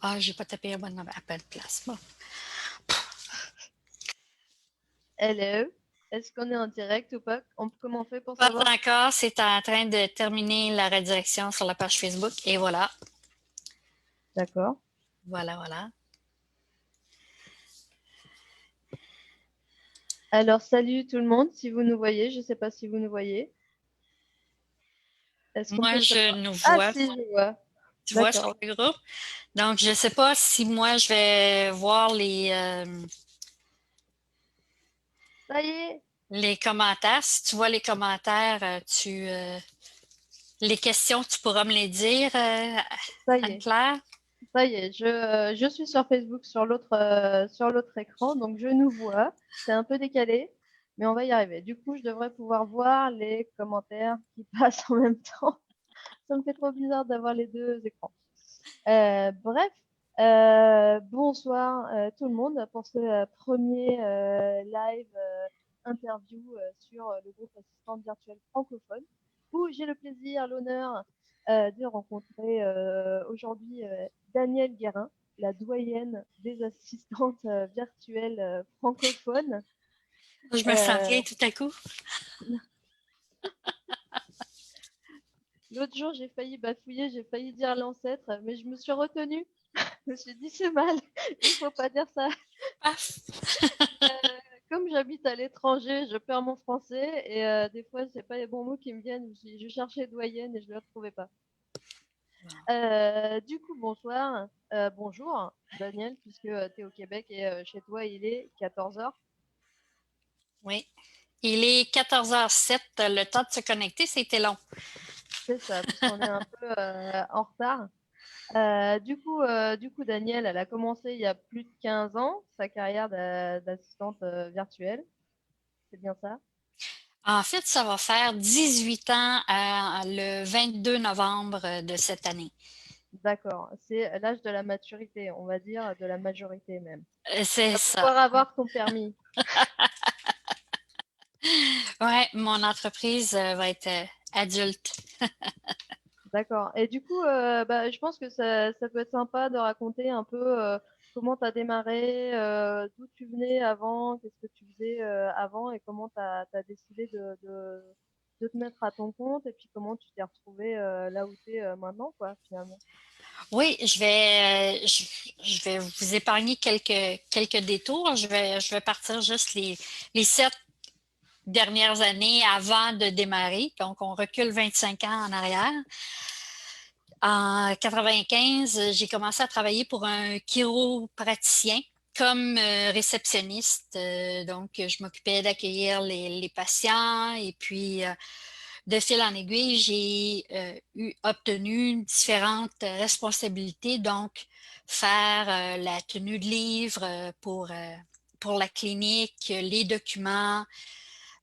Ah, j'ai pas tapé à bonne place. Bon. Hello, est-ce qu'on est en direct ou pas? Comment on fait pour Pas savoir? encore, c'est en train de terminer la redirection sur la page Facebook. Et voilà. D'accord. Voilà, voilà. Alors, salut tout le monde, si vous nous voyez, je ne sais pas si vous nous voyez. Est-ce qu'on Moi, peut je savoir? nous Ah, vois. si, je vois. Tu vois sur D'accord. le groupe. Donc, je sais pas si moi, je vais voir Ça y est, les commentaires. Si tu vois les commentaires, les questions, tu pourras me les dire, ça y est, Anne-Claire. ça y est. Je suis sur Facebook sur l'autre écran, donc je nous vois. C'est un peu décalé, mais on va y arriver. Du coup, je devrais pouvoir voir les commentaires qui passent en même temps. Ça me fait trop bizarre d'avoir les deux écrans. Bref, bonsoir tout le monde pour ce premier live interview sur le groupe Assistante virtuelle francophone, où j'ai le plaisir, l'honneur de rencontrer aujourd'hui Danielle Guérin, la doyenne des assistantes virtuelles francophones. Je me sens Euh, bien tout à coup. L'autre jour, j'ai failli bafouiller, j'ai failli dire l'ancêtre, mais je me suis retenue. Je me suis dit, c'est mal, il faut pas dire ça. Paf! Comme j'habite à l'étranger, je perds mon français et des fois, c'est pas les bons mots qui me viennent. Je cherchais doyenne et je ne le retrouvais pas. Du coup, bonsoir. Bonjour, Daniel, puisque tu es au Québec et chez toi, il est 14 heures. Oui. Il est 14h07. Le temps de se connecter, c'était long. C'est ça, puisqu'on est un peu en retard. Du coup, Daniel, elle a commencé il y a plus de 15 ans sa carrière d'assistante virtuelle. C'est bien ça? En fait, ça va faire 18 ans le 22 novembre de cette année. D'accord. C'est l'âge de la maturité, on va dire, de la majorité même. Tu C'est vas ça. pouvoir avoir ton permis. Ouais, mon entreprise va être adulte. D'accord. Et du coup, bah, je pense que ça peut être sympa de raconter un peu comment tu as démarré, d'où tu venais avant, qu'est-ce que tu faisais avant et comment tu as décidé de te mettre à ton compte et puis comment tu t'es retrouvé là où tu es maintenant, quoi, finalement. Oui, je vais vous épargner quelques détours. Je vais partir juste les 7 dernières années avant de démarrer. Donc, on recule 25 ans en arrière. En 95, j'ai commencé à travailler pour un chiropraticien comme réceptionniste. Donc, je m'occupais d'accueillir les patients et puis de fil en aiguille, j'ai obtenu différentes responsabilités. Donc, faire la tenue de livre pour la clinique, les documents,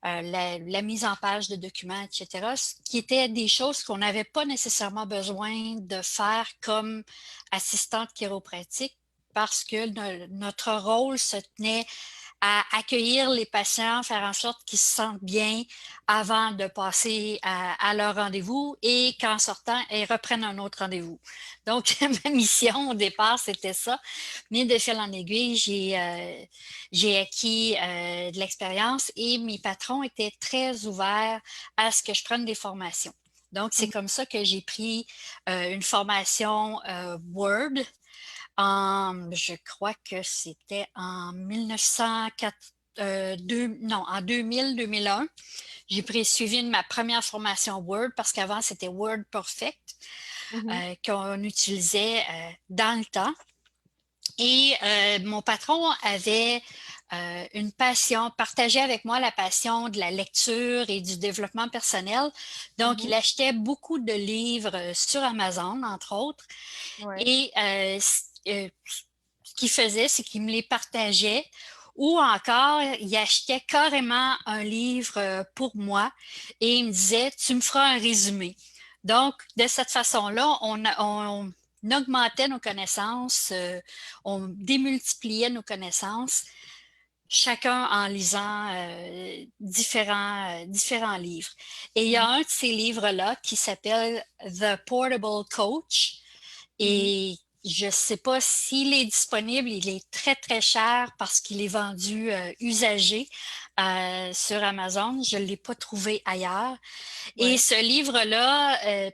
la mise en page de documents, etc., ce qui étaient des choses qu'on n'avait pas nécessairement besoin de faire comme assistante chiropratique parce que notre rôle se tenait à accueillir les patients, faire en sorte qu'ils se sentent bien avant de passer à leur rendez-vous et qu'en sortant, ils reprennent un autre rendez-vous. Donc, ma mission au départ, c'était ça. Mais de fil en aiguille, j'ai acquis de l'expérience et mes patrons étaient très ouverts à ce que je prenne des formations. Donc, c'est Mhm. comme ça que j'ai pris une formation Word je crois que c'était en 1904, non, en 2000-2001. J'ai suivi ma première formation Word parce qu'avant, c'était Word Perfect Mhm. qu'on utilisait dans le temps. Et mon patron avait une passion, partageait avec moi la passion de la lecture et du développement personnel. Donc, il Mhm. achetait beaucoup de livres sur Amazon, entre autres. Ouais. Et ce qu'il faisait, c'est qu'il me les partageait ou encore, il achetait carrément un livre pour moi et il me disait, tu me feras un résumé. Donc, de cette façon-là, on augmentait nos connaissances, on démultipliait nos connaissances, chacun en lisant différents livres. Et il y a Mhm. un de ces livres-là qui s'appelle The Portable Coach Mhm. et je ne sais pas s'il est disponible. Il est très, très cher parce qu'il est vendu usagé sur Amazon. Je ne l'ai pas trouvé ailleurs. Et Ouais. ce livre-là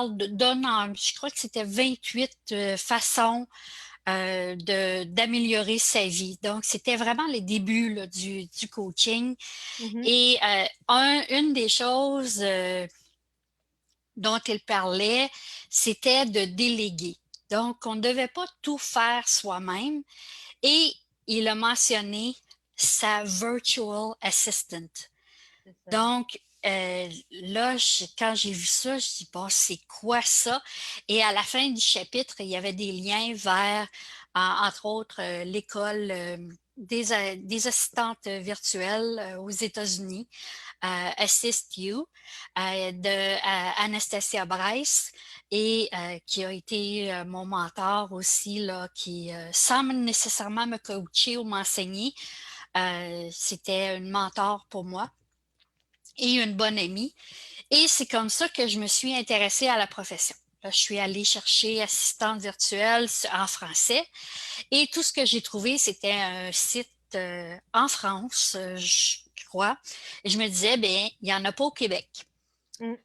donne, je crois que c'était 28 façons d'améliorer sa vie. Donc, c'était vraiment les débuts là, du coaching. Mhm. Et une des choses dont il parlait, c'était de déléguer. Donc, on ne devait pas tout faire soi-même. Et il a mentionné sa virtual assistant. C'est ça. Donc, là, quand j'ai vu ça, je dis, bon, c'est quoi ça? Et à la fin du chapitre, il y avait des liens vers, entre autres, l'école des assistantes virtuelles aux États-Unis, Assist You, de Anastasia Bryce, et qui a été mon mentor aussi, là, qui, sans nécessairement me coacher ou m'enseigner, c'était une mentor pour moi et une bonne amie. Et c'est comme ça que je me suis intéressée à la profession. Là, je suis allée chercher assistante virtuelle en français et tout ce que j'ai trouvé, c'était un site en France, je crois. Et je me disais, ben, il n'y en a pas au Québec. Mm.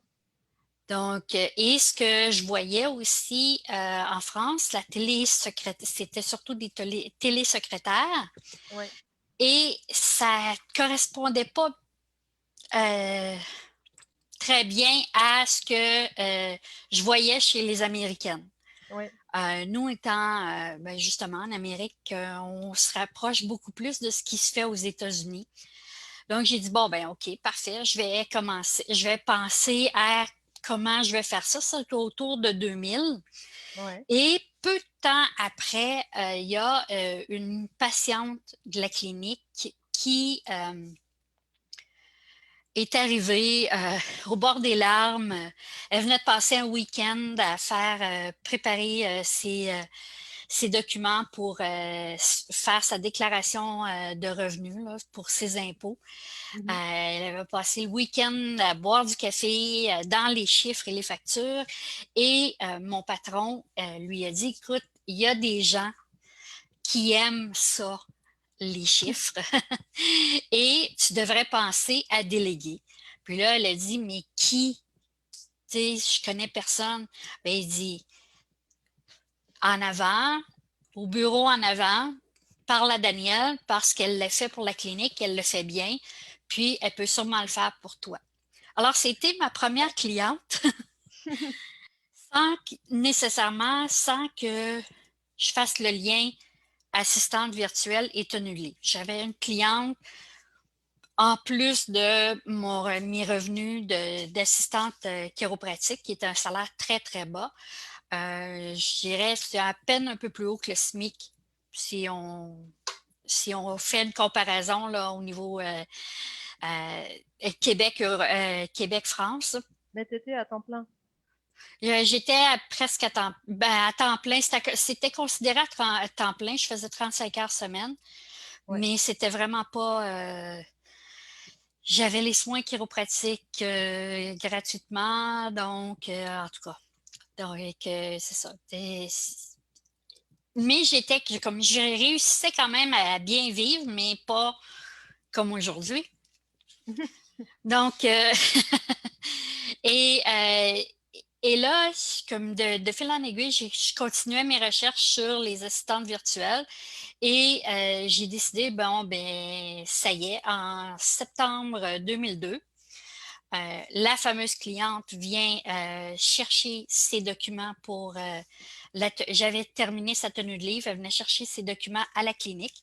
Donc, et ce que je voyais aussi en France, la télé secrétaire, c'était surtout des télésecrétaires Ouais. et ça ne correspondait pas euh, très bien à ce que je voyais chez les Américaines. Ouais. Nous étant ben justement en Amérique, on se rapproche beaucoup plus de ce qui se fait aux États-Unis. Donc, j'ai dit, bon, ben OK, parfait, je vais penser à comment je vais faire ça. C'est autour de 2000. Ouais. Et peu de temps après, il y a une patiente de la clinique qui est arrivée au bord des larmes. Elle venait de passer un week-end à faire préparer ses documents pour faire sa déclaration de revenus là, pour ses impôts. Mhm. Elle avait passé le week-end à boire du café dans les chiffres et les factures. Et mon patron lui a dit, écoute, il y a des gens qui aiment ça, les chiffres, et tu devrais penser à déléguer. Puis là, elle a dit, mais qui? Tu sais, je connais personne. Ben, il dit, en avant, au bureau en avant, parle à Danielle parce qu'elle l'a fait pour la clinique, elle le fait bien, puis elle peut sûrement le faire pour toi. Alors, c'était ma première cliente, sans que je fasse le lien assistante virtuelle et tenue de livre. J'avais une cliente, en plus de mes revenus d'assistante chiropratique, qui est un salaire très, très bas. Je dirais c'est à peine un peu plus haut que le SMIC si on, si on fait une comparaison là, au niveau Québec-France. Mais t'étais à temps plein. J'étais presque à temps plein. C'était considéré à temps plein. Je faisais 35 heures semaine, Ouais. mais c'était vraiment pas. J'avais les soins chiropratiques gratuitement, donc en tout cas. Donc, c'est ça. Mais je réussissais quand même à bien vivre, mais pas comme aujourd'hui. Donc, et, euh, et là, comme de fil en aiguille, je continuais mes recherches sur les assistantes virtuelles et j'ai décidé, bon, ben, ça y est, en septembre 2002, la fameuse cliente vient chercher ses documents pour j'avais terminé sa tenue de livre, elle venait chercher ses documents à la clinique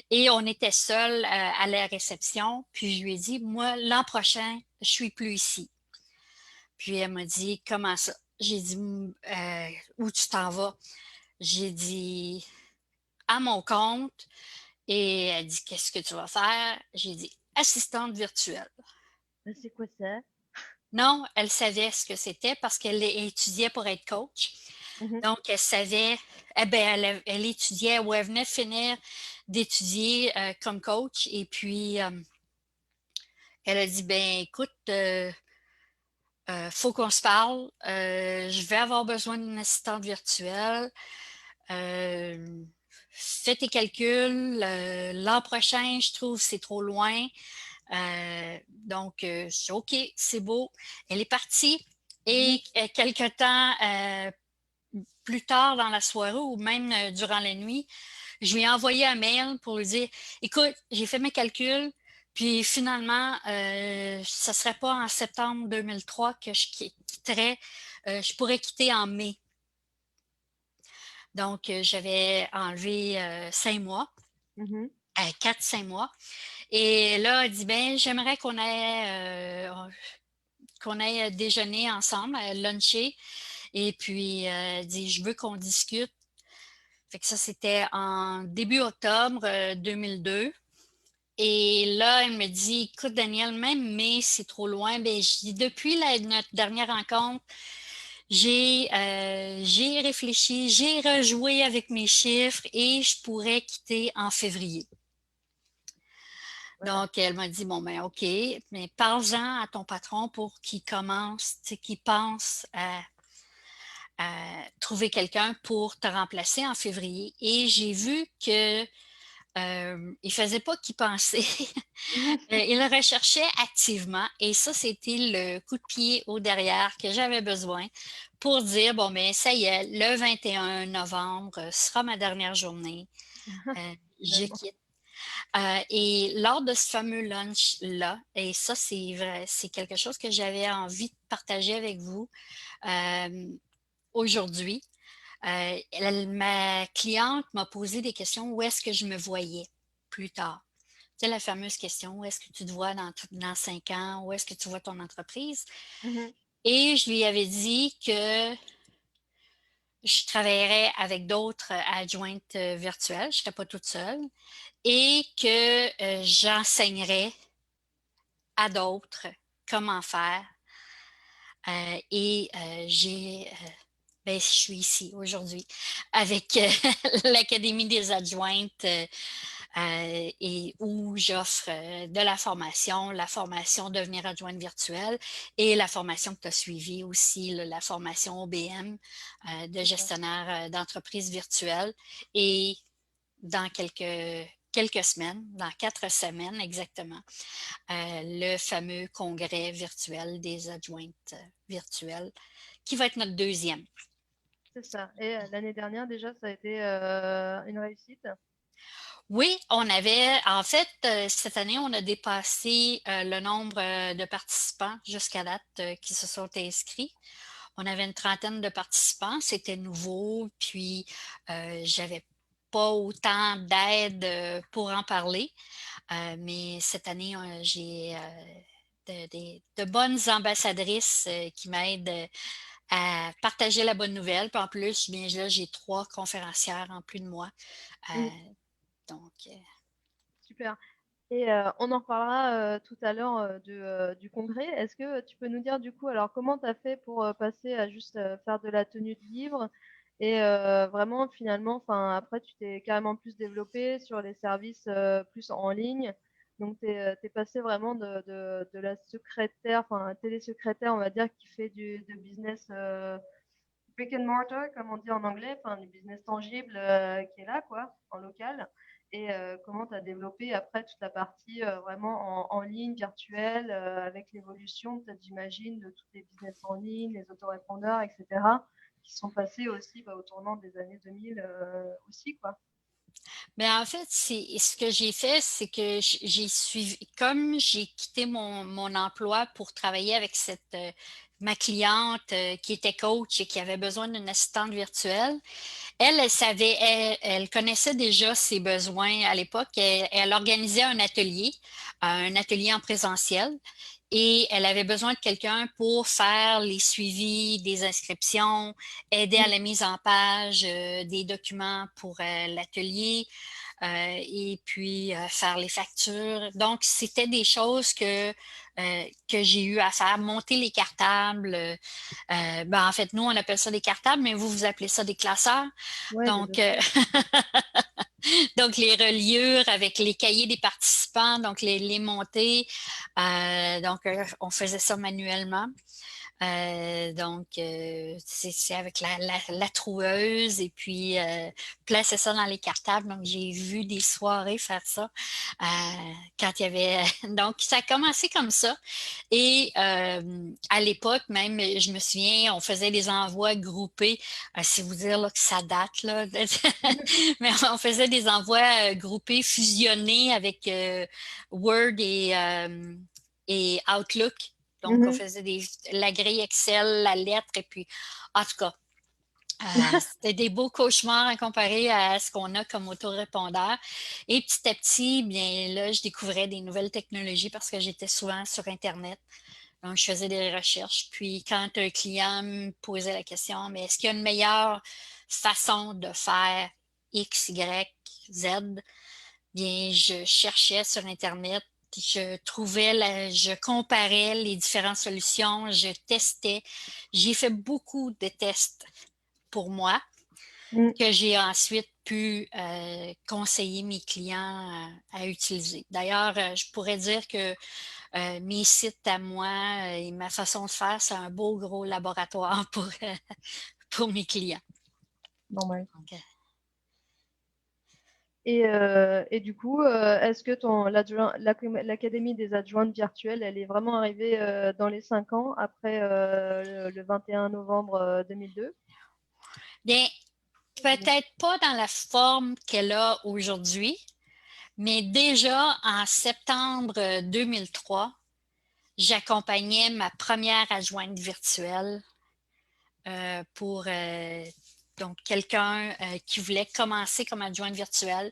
et on était seuls à la réception. Puis je lui ai dit, moi, l'an prochain, je suis plus ici. Puis elle m'a dit, comment ça? J'ai dit, où tu t'en vas? J'ai dit, à mon compte. Et elle dit, qu'est-ce que tu vas faire? J'ai dit, assistante virtuelle. Mais c'est quoi ça? Non, elle savait ce que c'était parce qu'elle étudiait pour être coach. Mhm. Donc, elle savait, eh ben, elle étudiait ou elle venait de finir d'étudier comme coach. Et puis, elle a dit, ben, écoute, faut qu'on se parle. Je vais avoir besoin d'une assistante virtuelle. Fais tes calculs. L'an prochain, je trouve que c'est trop loin. Donc, je dis, OK, c'est beau. Elle est partie. Et quelque temps plus tard dans la soirée ou même durant la nuit, je lui ai envoyé un mail pour lui dire, écoute, j'ai fait mes calculs, puis finalement, ce ne serait pas en septembre 2003 que je quitterais. Je pourrais quitter en mai. Donc, j'avais enlevé 5 mois, Mhm. 4, 5 mois. Et là, elle dit, ben, j'aimerais qu'on aille déjeuner ensemble, luncher. Et puis, elle dit, je veux qu'on discute. Fait que ça, c'était en début octobre 2002. Et là, elle me dit, écoute, Daniel, même mai, c'est trop loin. Ben, je dis, depuis notre dernière rencontre, j'ai réfléchi, j'ai rejoué avec mes chiffres et je pourrais quitter en février. Ouais. Donc, elle m'a dit, bon, ben, OK, mais parle-en à ton patron pour qu'il commence, qu'il pense à trouver quelqu'un pour te remplacer en février. Et j'ai vu que il faisait pas qu'il pensait. Il recherchait activement et ça, c'était le coup de pied au derrière que j'avais besoin pour dire, bon, mais ça y est, le 21 novembre sera ma dernière journée. Je Finalement. quitte. Et lors de ce fameux lunch-là, et ça, c'est vrai, c'est quelque chose que j'avais envie de partager avec vous euh, aujourd'hui. Ma cliente m'a posé des questions où est-ce que je me voyais plus tard. Tu sais, la fameuse question, où est-ce que tu te vois dans 5 ans? Où est-ce que tu vois ton entreprise? Mhm. Et je lui avais dit que je travaillerais avec d'autres adjointes virtuelles, je ne serais pas toute seule, et que j'enseignerais à d'autres comment faire. Ben, je suis ici aujourd'hui avec l'Académie des adjointes et où j'offre de la formation devenir adjointe virtuelle et la formation que tu as suivie aussi, là, la formation OBM de C'est ça. gestionnaire d'entreprise virtuelle. Et dans quelques semaines, dans 4 semaines exactement, le fameux congrès virtuel des adjointes virtuelles qui va être notre deuxième. C'est ça. Et l'année dernière, déjà, ça a été une réussite. Oui, en fait, cette année, on a dépassé le nombre de participants jusqu'à date qui se sont inscrits. On avait une trentaine de participants, c'était nouveau, puis j'avais pas autant d'aide pour en parler. Mais cette année, j'ai de bonnes ambassadrices qui m'aident à partager la bonne nouvelle. Puis en plus, bien là, j'ai 3 conférencières en plus de moi. Euh, Mhm. donc, Super. Et on en reparlera tout à l'heure du congrès. Est-ce que tu peux nous dire du coup, alors comment tu as fait pour passer à juste faire de la tenue de livre et vraiment finalement, enfin après tu t'es carrément plus développé sur les services plus en ligne. Donc tu es, passé vraiment de la secrétaire, enfin télésecrétaire on va dire qui fait de business brick and mortar comme on dit en anglais, enfin du business tangible qui est là quoi, en local et comment tu as développé après toute la partie vraiment en ligne, virtuelle, avec l'évolution, peut-être j'imagine, de tous les business en ligne, les autorépondeurs, etc., qui sont passés aussi au tournant des années 2000 aussi, quoi. mais en fait, ce que j'ai fait, c'est que j'ai suivi, comme j'ai quitté mon emploi pour travailler avec ma cliente qui était coach et qui avait besoin d'une assistante virtuelle. Elle savait, elle connaissait déjà ses besoins à l'époque. Elle organisait un atelier en présentiel, et elle avait besoin de quelqu'un pour faire les suivis des inscriptions, aider à Mm. la mise en page des documents pour l'atelier, et puis faire les factures. Donc, c'était des choses que j'ai eu à faire, monter les cartables. Ben, en fait, nous, on appelle ça des cartables, mais vous appelez ça des classeurs. Ouais, des Donc, dossiers. donc les reliures avec les cahiers des participants, donc les montées. Donc, on faisait ça manuellement. Donc, c'est avec la troueuse et puis placer ça dans les cartables. Donc, j'ai vu des soirées faire ça euh, quand il y avait... Donc, ça a commencé comme ça. Et à l'époque, même, je me souviens, on faisait des envois groupés. C'est vous dire là, que ça date, là. Mais on faisait des envois groupés, fusionnés avec Word et Outlook. Donc, on Mhm. faisait la grille Excel, la lettre, et puis, en tout cas, c'était des beaux cauchemars à comparer à ce qu'on a comme autorépondeur. Et petit à petit, bien là, je découvrais des nouvelles technologies parce que j'étais souvent sur Internet. Donc, je faisais des recherches. Puis, quand un client me posait la question, mais est-ce qu'il y a une meilleure façon de faire X, Y, Z? Bien, je cherchais sur Internet, je trouvais, je comparais les différentes solutions, je testais. J'ai fait beaucoup de tests pour moi Mm. que j'ai ensuite pu conseiller mes clients à utiliser. D'ailleurs, je pourrais dire que mes sites à moi et ma façon de faire, c'est un beau gros laboratoire pour mes clients. Normal. Donc, Et du coup, est-ce que l'Académie des adjointes virtuelles, elle est vraiment arrivée dans les 5 ans après le 21 novembre 2002? bien, Ou- peut-être pas dans la forme qu'elle a aujourd'hui, mais déjà en septembre 2003, j'accompagnais ma première adjointe virtuelle pour donc quelqu'un qui voulait commencer comme adjointe virtuelle,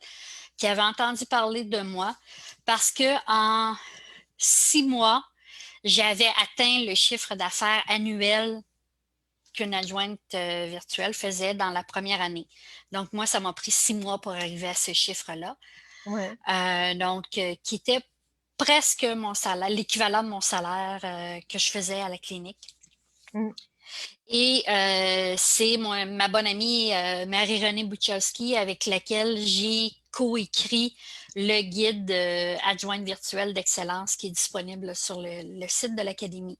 qui avait entendu parler de moi parce que en 6 mois, j'avais atteint le chiffre d'affaires annuel qu'une adjointe virtuelle faisait dans la première année. Donc, moi, ça m'a pris 6 mois pour arriver à ce chiffre-là. Ouais, Donc, qui était presque mon salaire, l'équivalent de mon salaire que je faisais à la clinique. mm, Et c'est ma bonne amie Marie-Renée Buchowski avec laquelle j'ai coécrit le guide adjointe virtuelle d'excellence qui est disponible sur le site de l'Académie.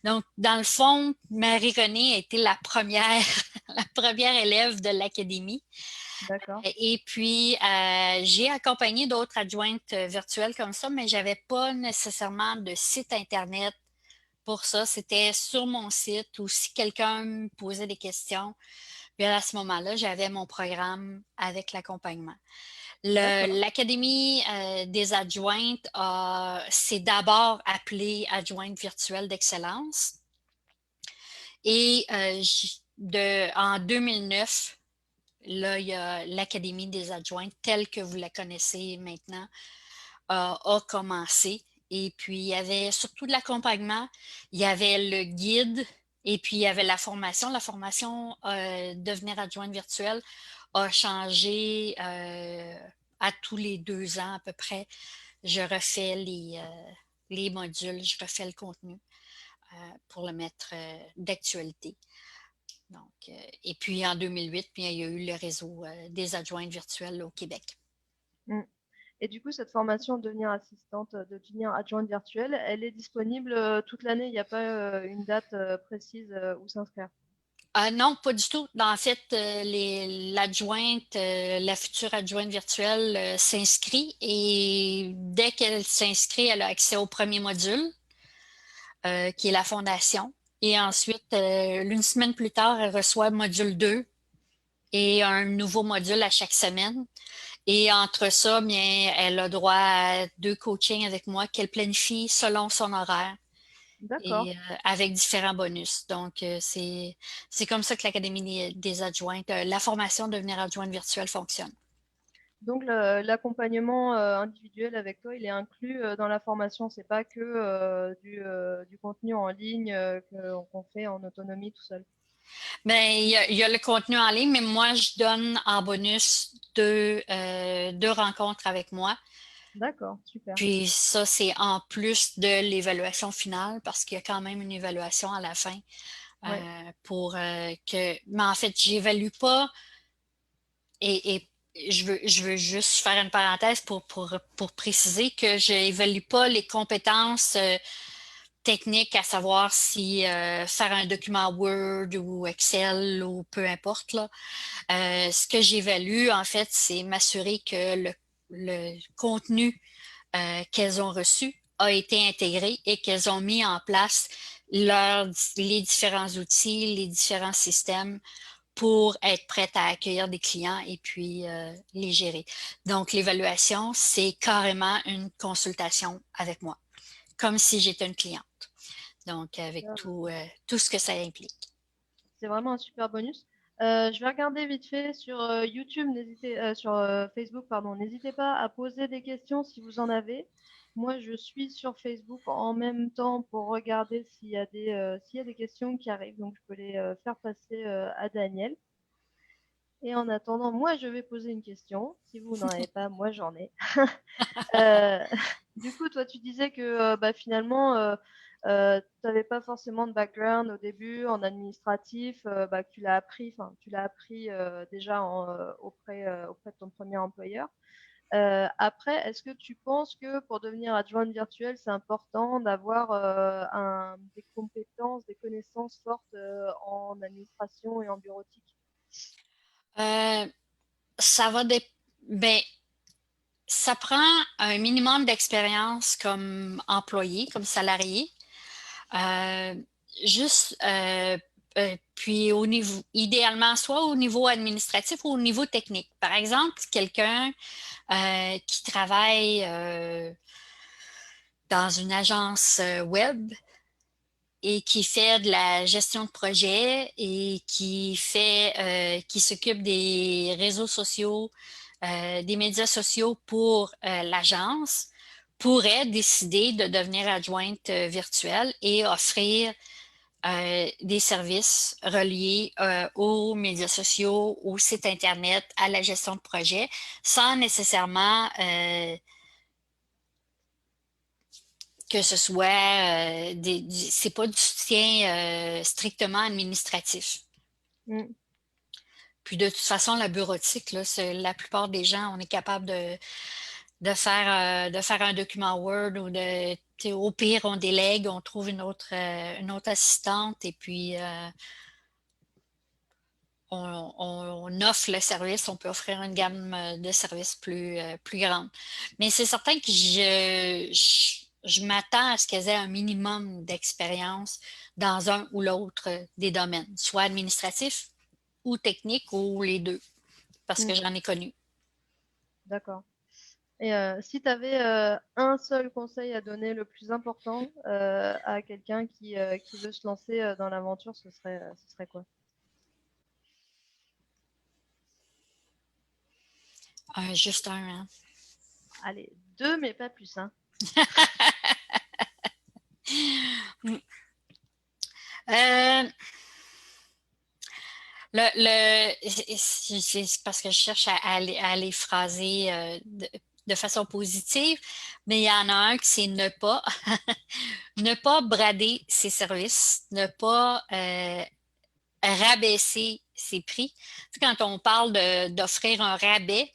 Donc, dans le fond, Marie-Renée a été la première, la première élève de l'Académie. d'accord. Et puis, j'ai accompagné d'autres adjointes virtuelles comme ça, mais j'avais pas nécessairement de site Internet pour ça. C'était sur mon site ou si quelqu'un me posait des questions. Puis à ce moment-là, j'avais mon programme avec l'accompagnement. D'accord. L'Académie des adjointes s'est d'abord appelée Adjointe virtuelle d'excellence. Et en 2009, là, il y a l'Académie des adjointes, telle que vous la connaissez maintenant, a commencé. Et puis, il y avait surtout de l'accompagnement, il y avait le guide, et puis il y avait la formation. La formation devenir adjointe virtuelle a changé à tous les 2 ans à peu près. Je refais les modules, je refais le contenu pour le mettre d'actualité. Donc, et puis en 2008, puis, il y a eu le réseau des adjointes virtuelles au Québec. Mm. Et du coup, cette formation devenir assistante, devenir adjointe virtuelle, elle est disponible toute l'année. Il n'y a pas une date précise où s'inscrire. Non, pas du tout. En fait, l'adjointe, la future adjointe virtuelle s'inscrit et dès qu'elle s'inscrit, elle a accès au premier module, qui est la fondation. Et ensuite, une semaine plus tard, elle reçoit module 2 et un nouveau module à chaque semaine. Et entre ça, bien, elle a droit à 2 coachings avec moi qu'elle planifie selon son horaire D'accord. et avec différents bonus. Donc, c'est comme ça que l'Académie des adjointes, la formation de devenir adjointe virtuelle fonctionne. Donc l'accompagnement individuel avec toi, il est inclus dans la formation. C'est pas que du contenu en ligne qu'on fait en autonomie tout seul. Mais il y a le contenu en ligne, mais moi, je donne en bonus deux rencontres avec moi. D'accord, super. Puis ça, c'est en plus de l'évaluation finale parce qu'il y a quand même une évaluation à la fin Ouais, pour que... Mais en fait, j'évalue pas et je veux juste faire une parenthèse pour préciser que je n'évalue pas les compétences technique, à savoir si faire un document Word ou Excel ou peu importe, là. Ce que j'évalue, en fait, c'est m'assurer que le contenu qu'elles ont reçu a été intégré et qu'elles ont mis en place les différents outils, les différents systèmes pour être prête à accueillir des clients et puis les gérer. Donc, l'évaluation, c'est carrément une consultation avec moi, comme si j'étais une cliente. Donc, avec tout ce que ça implique. C'est vraiment un super bonus. Je vais regarder vite fait sur YouTube, sur Facebook, pardon. N'hésitez pas à poser des questions si vous en avez. Moi, je suis sur Facebook en même temps pour regarder s'il y a des questions qui arrivent. Donc, je peux les faire passer à Daniel. Et en attendant, moi, je vais poser une question. Si vous n'en avez pas, moi, j'en ai. Euh, du coup, toi, tu disais que bah, finalement, tu n'avais pas forcément de background au début en administratif, bah, que tu l'as appris déjà auprès de ton premier employeur. Après, est-ce que tu penses que pour devenir adjointe virtuelle, c'est important d'avoir des compétences, des connaissances fortes en administration et en bureautique? Euh, ça va dé- ben, ça prend un minimum d'expérience comme employé, comme salarié. Euh, juste, puis au niveau, idéalement, soit au niveau administratif ou au niveau technique. Par exemple, quelqu'un qui travaille dans une agence web et qui fait de la gestion de projet et qui s'occupe des réseaux sociaux, des médias sociaux pour l'agence, pourrait décider de devenir adjointe virtuelle et offrir des services reliés aux médias sociaux, au site Internet, à la gestion de projet, sans nécessairement que ce soit c'est pas du soutien strictement administratif. Mm. Puis de toute façon, la bureautique, là, la plupart des gens, on est capable de faire un document Word ou au pire, on délègue, on trouve une autre assistante et puis on offre le service, on peut offrir une gamme de services plus grande. Mais c'est certain que je m'attends à ce qu'elles aient un minimum d'expérience dans un ou l'autre des domaines, soit administratif ou technique ou les deux, parce que Mm. j'en ai connu. D'accord. Et si tu avais un seul conseil à donner, le plus important, à quelqu'un qui veut se lancer dans l'aventure, ce serait quoi? Juste un, hein. Allez, deux, mais pas plus, hein. Euh, c'est parce que je cherche à les phraser de façon positive, mais il y en a un qui c'est ne pas, ne pas brader ses services, ne pas rabaisser ses prix. Tu sais, quand on parle d'offrir un rabais,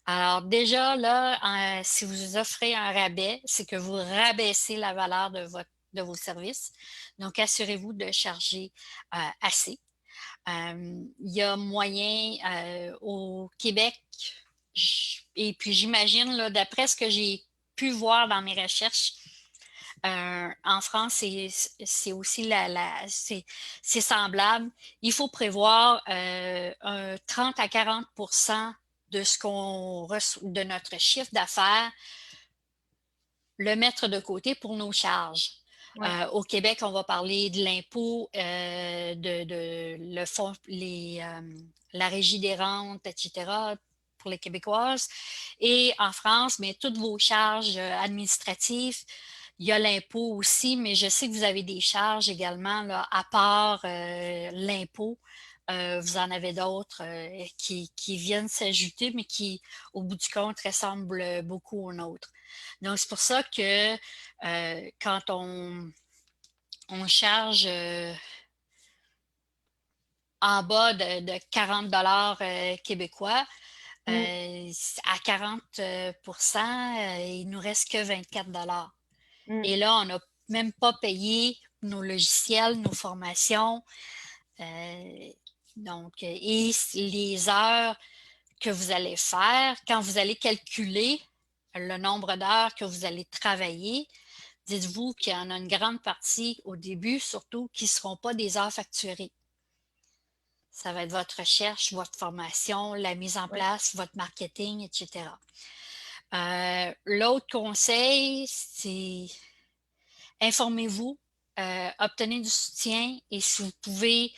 alors déjà là, si vous offrez un rabais, c'est que vous rabaissez la valeur de vos services. Donc, assurez-vous de charger assez. Il y a moyen au Québec, et puis j'imagine, là, d'après ce que j'ai pu voir dans mes recherches, en France, c'est aussi c'est semblable. Il faut prévoir un 30 à 40 de ce qu'on reçoit, de notre chiffre d'affaires, le mettre de côté pour nos charges. Ouais. Au Québec, on va parler de l'impôt, le fonds, la régie des rentes, etc. pour les Québécoises. Et en France, mais toutes vos charges administratives, il y a l'impôt aussi, mais je sais que vous avez des charges également, là, à part l'impôt. Vous en avez d'autres qui viennent s'ajouter, mais qui, au bout du compte, ressemblent beaucoup aux nôtres. Donc, c'est pour ça que quand on charge en bas de 40 québécois, Mm. à 40 il nous reste que 24 Mm. Et là, on a même pas payer nos logiciels, nos formations. Donc, et les heures que vous allez faire, quand vous allez calculer le nombre d'heures que vous allez travailler, dites-vous qu'il y en a une grande partie au début, surtout, qui ne seront pas des heures facturées. Ça va être votre recherche, votre formation, la mise en Ouais. place, votre marketing, etc. L'autre conseil, c'est informez-vous, obtenez du soutien et si vous pouvez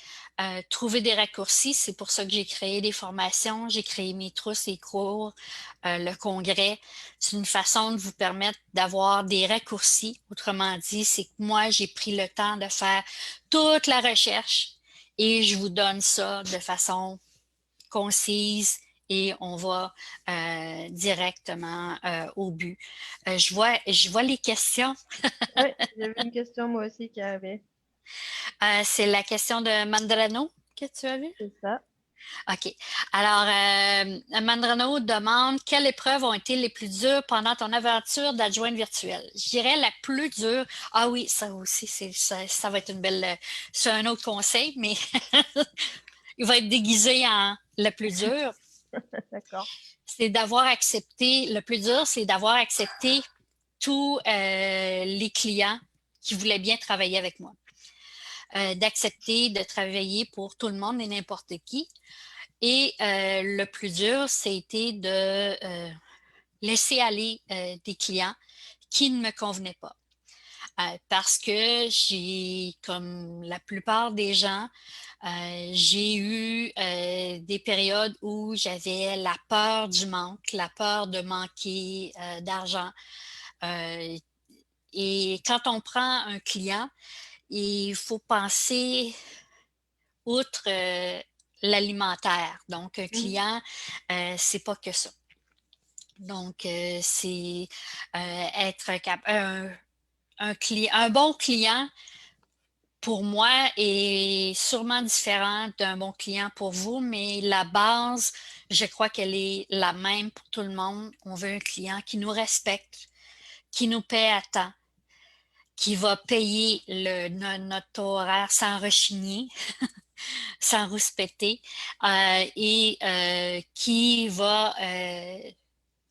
trouver des raccourcis, c'est pour ça que j'ai créé des formations, j'ai créé mes trousses et cours, le congrès. C'est une façon de vous permettre d'avoir des raccourcis. Autrement dit, c'est que moi, j'ai pris le temps de faire toute la recherche et je vous donne ça de façon concise et on va directement au but. Je vois les questions. Ouais, j'ai vu une question moi aussi qui est arrivée. C'est la question de Mandrano que tu as vue? C'est ça. OK. Alors, Mandrano demande quelles épreuves ont été les plus dures pendant ton aventure d'adjointe virtuelle? Je dirais la plus dure. Ah oui, ça aussi, ça va être une belle. C'est un autre conseil, mais il va être déguisé en le plus dur. D'accord. C'est d'avoir accepté, le plus dur, c'est d'avoir accepté tous les clients qui voulaient bien travailler avec moi. D'accepter de travailler pour tout le monde et n'importe qui. Et le plus dur, c'était de laisser aller des clients qui ne me convenaient pas. Parce que j'ai, comme la plupart des gens, j'ai eu des périodes où j'avais la peur du manque, la peur de manquer d'argent. Euh, et quand on prend un client, il faut penser outre l'alimentaire. Donc, un Mhm. client, c'est pas que ça. Donc, c'est être un bon client pour moi est sûrement différent d'un bon client pour vous, mais la base, je crois qu'elle est la même pour tout le monde. On veut un client qui nous respecte, qui nous paie à temps, qui va payer notre horaire sans rechigner, sans rouspéter, et qui va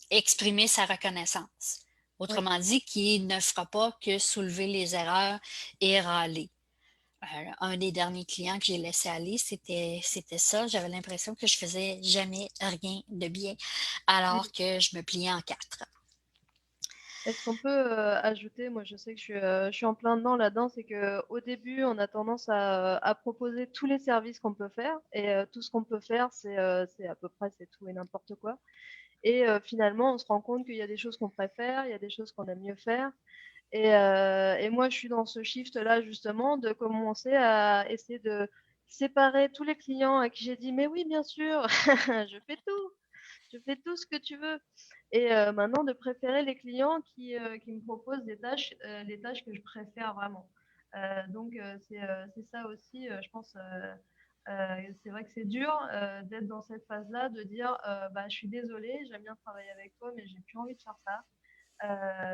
exprimer sa reconnaissance. Ouais. Autrement dit, qui ne fera pas que soulever les erreurs et râler. Un des derniers clients que j'ai laissé aller, c'était ça. J'avais l'impression que je faisais jamais rien de bien, alors Mhm. que je me pliais en quatre. Est-ce qu'on peut ajouter, moi je sais que je suis en plein dedans là-dedans, c'est que au début on a tendance à proposer tous les services qu'on peut faire et tout ce qu'on peut faire c'est à peu près c'est tout et n'importe quoi. Et finalement on se rend compte qu'il y a des choses qu'on préfère, il y a des choses qu'on aime mieux faire. Et moi, je suis dans ce shift-là, justement, de commencer à essayer de séparer tous les clients à qui j'ai dit, mais oui, bien sûr, je fais tout ce que tu veux. Et maintenant, de préférer les clients qui me proposent des tâches, les tâches que je préfère vraiment. Donc, c'est ça aussi, je pense. C'est vrai que c'est dur d'être dans cette phase-là, de dire, bah, je suis désolée, j'aime bien travailler avec toi, mais j'ai plus envie de faire ça.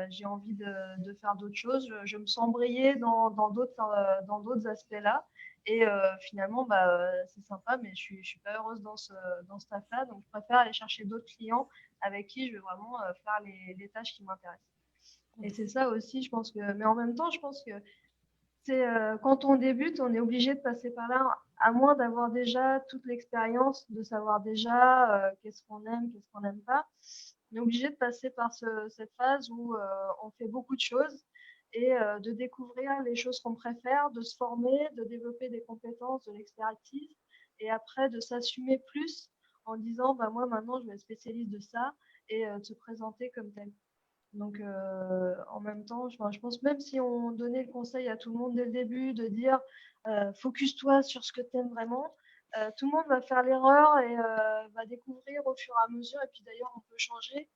J'ai envie de faire d'autres choses. Je me sens briller dans d'autres aspects-là. Et finalement, bah, c'est sympa, mais je suis pas heureuse dans ce taf-là. Donc, je préfère aller chercher d'autres clients avec qui je vais vraiment faire les tâches qui m'intéressent. Et c'est ça aussi, je pense que. Mais en même temps, je pense que c'est quand on débute, on est obligé de passer par là, à moins d'avoir déjà toute l'expérience, de savoir déjà qu'est-ce qu'on aime, qu'est-ce qu'on n'aime pas. On est obligé de passer par cette phase où on fait beaucoup de choses et de découvrir les choses qu'on préfère, de se former, de développer des compétences, de l'expertise et après de s'assumer plus en disant bah, moi maintenant je vais être spécialiste de ça et de se présenter comme tel. Donc, en même temps, je pense même si on donnait le conseil à tout le monde dès le début de dire focus-toi sur ce que tu aimes vraiment, tout le monde va faire l'erreur et va découvrir au fur et à mesure. Et puis d'ailleurs, on peut changer.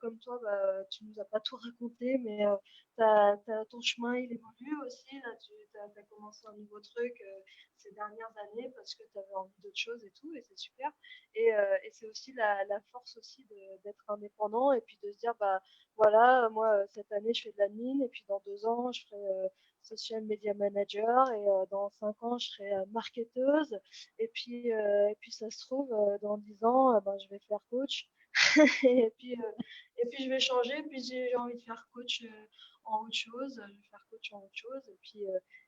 Comme toi, bah, tu nous as pas tout raconté, mais ton chemin, il évolue aussi. Là, tu as commencé un nouveau truc ces dernières années parce que tu avais envie d'autre chose et tout, et c'est super. Et c'est aussi la force aussi d'être indépendant et puis de se dire, bah voilà, moi, cette année, je fais de l'admin, et puis dans 2 ans, je ferai social media manager, et dans 5 ans, je serai marketeuse. Et puis ça se trouve, dans 10 ans, ben, je vais faire coach. et puis, euh, et puis je vais changer, puis j'ai envie de faire coach en autre chose, je vais faire coach en autre chose,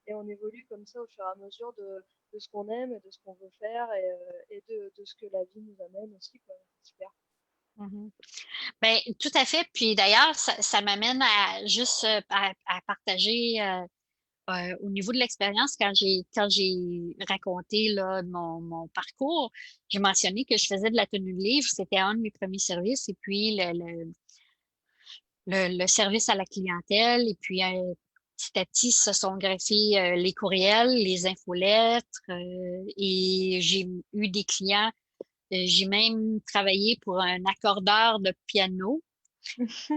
et on évolue comme ça au fur et à mesure de ce qu'on aime et de ce qu'on veut faire, et de ce que la vie nous amène aussi, quoi. C'est super. Mhm. Ben, tout à fait. Puis d'ailleurs, ça m'amène à juste à partager au niveau de l'expérience, quand j'ai raconté là, mon parcours, j'ai mentionné que je faisais de la tenue de livre. C'était un de mes premiers services. Et puis le service à la clientèle. Et puis petit à petit, se sont greffés les courriels, les infolettres. Et j'ai eu des clients. J'ai même travaillé pour un accordeur de piano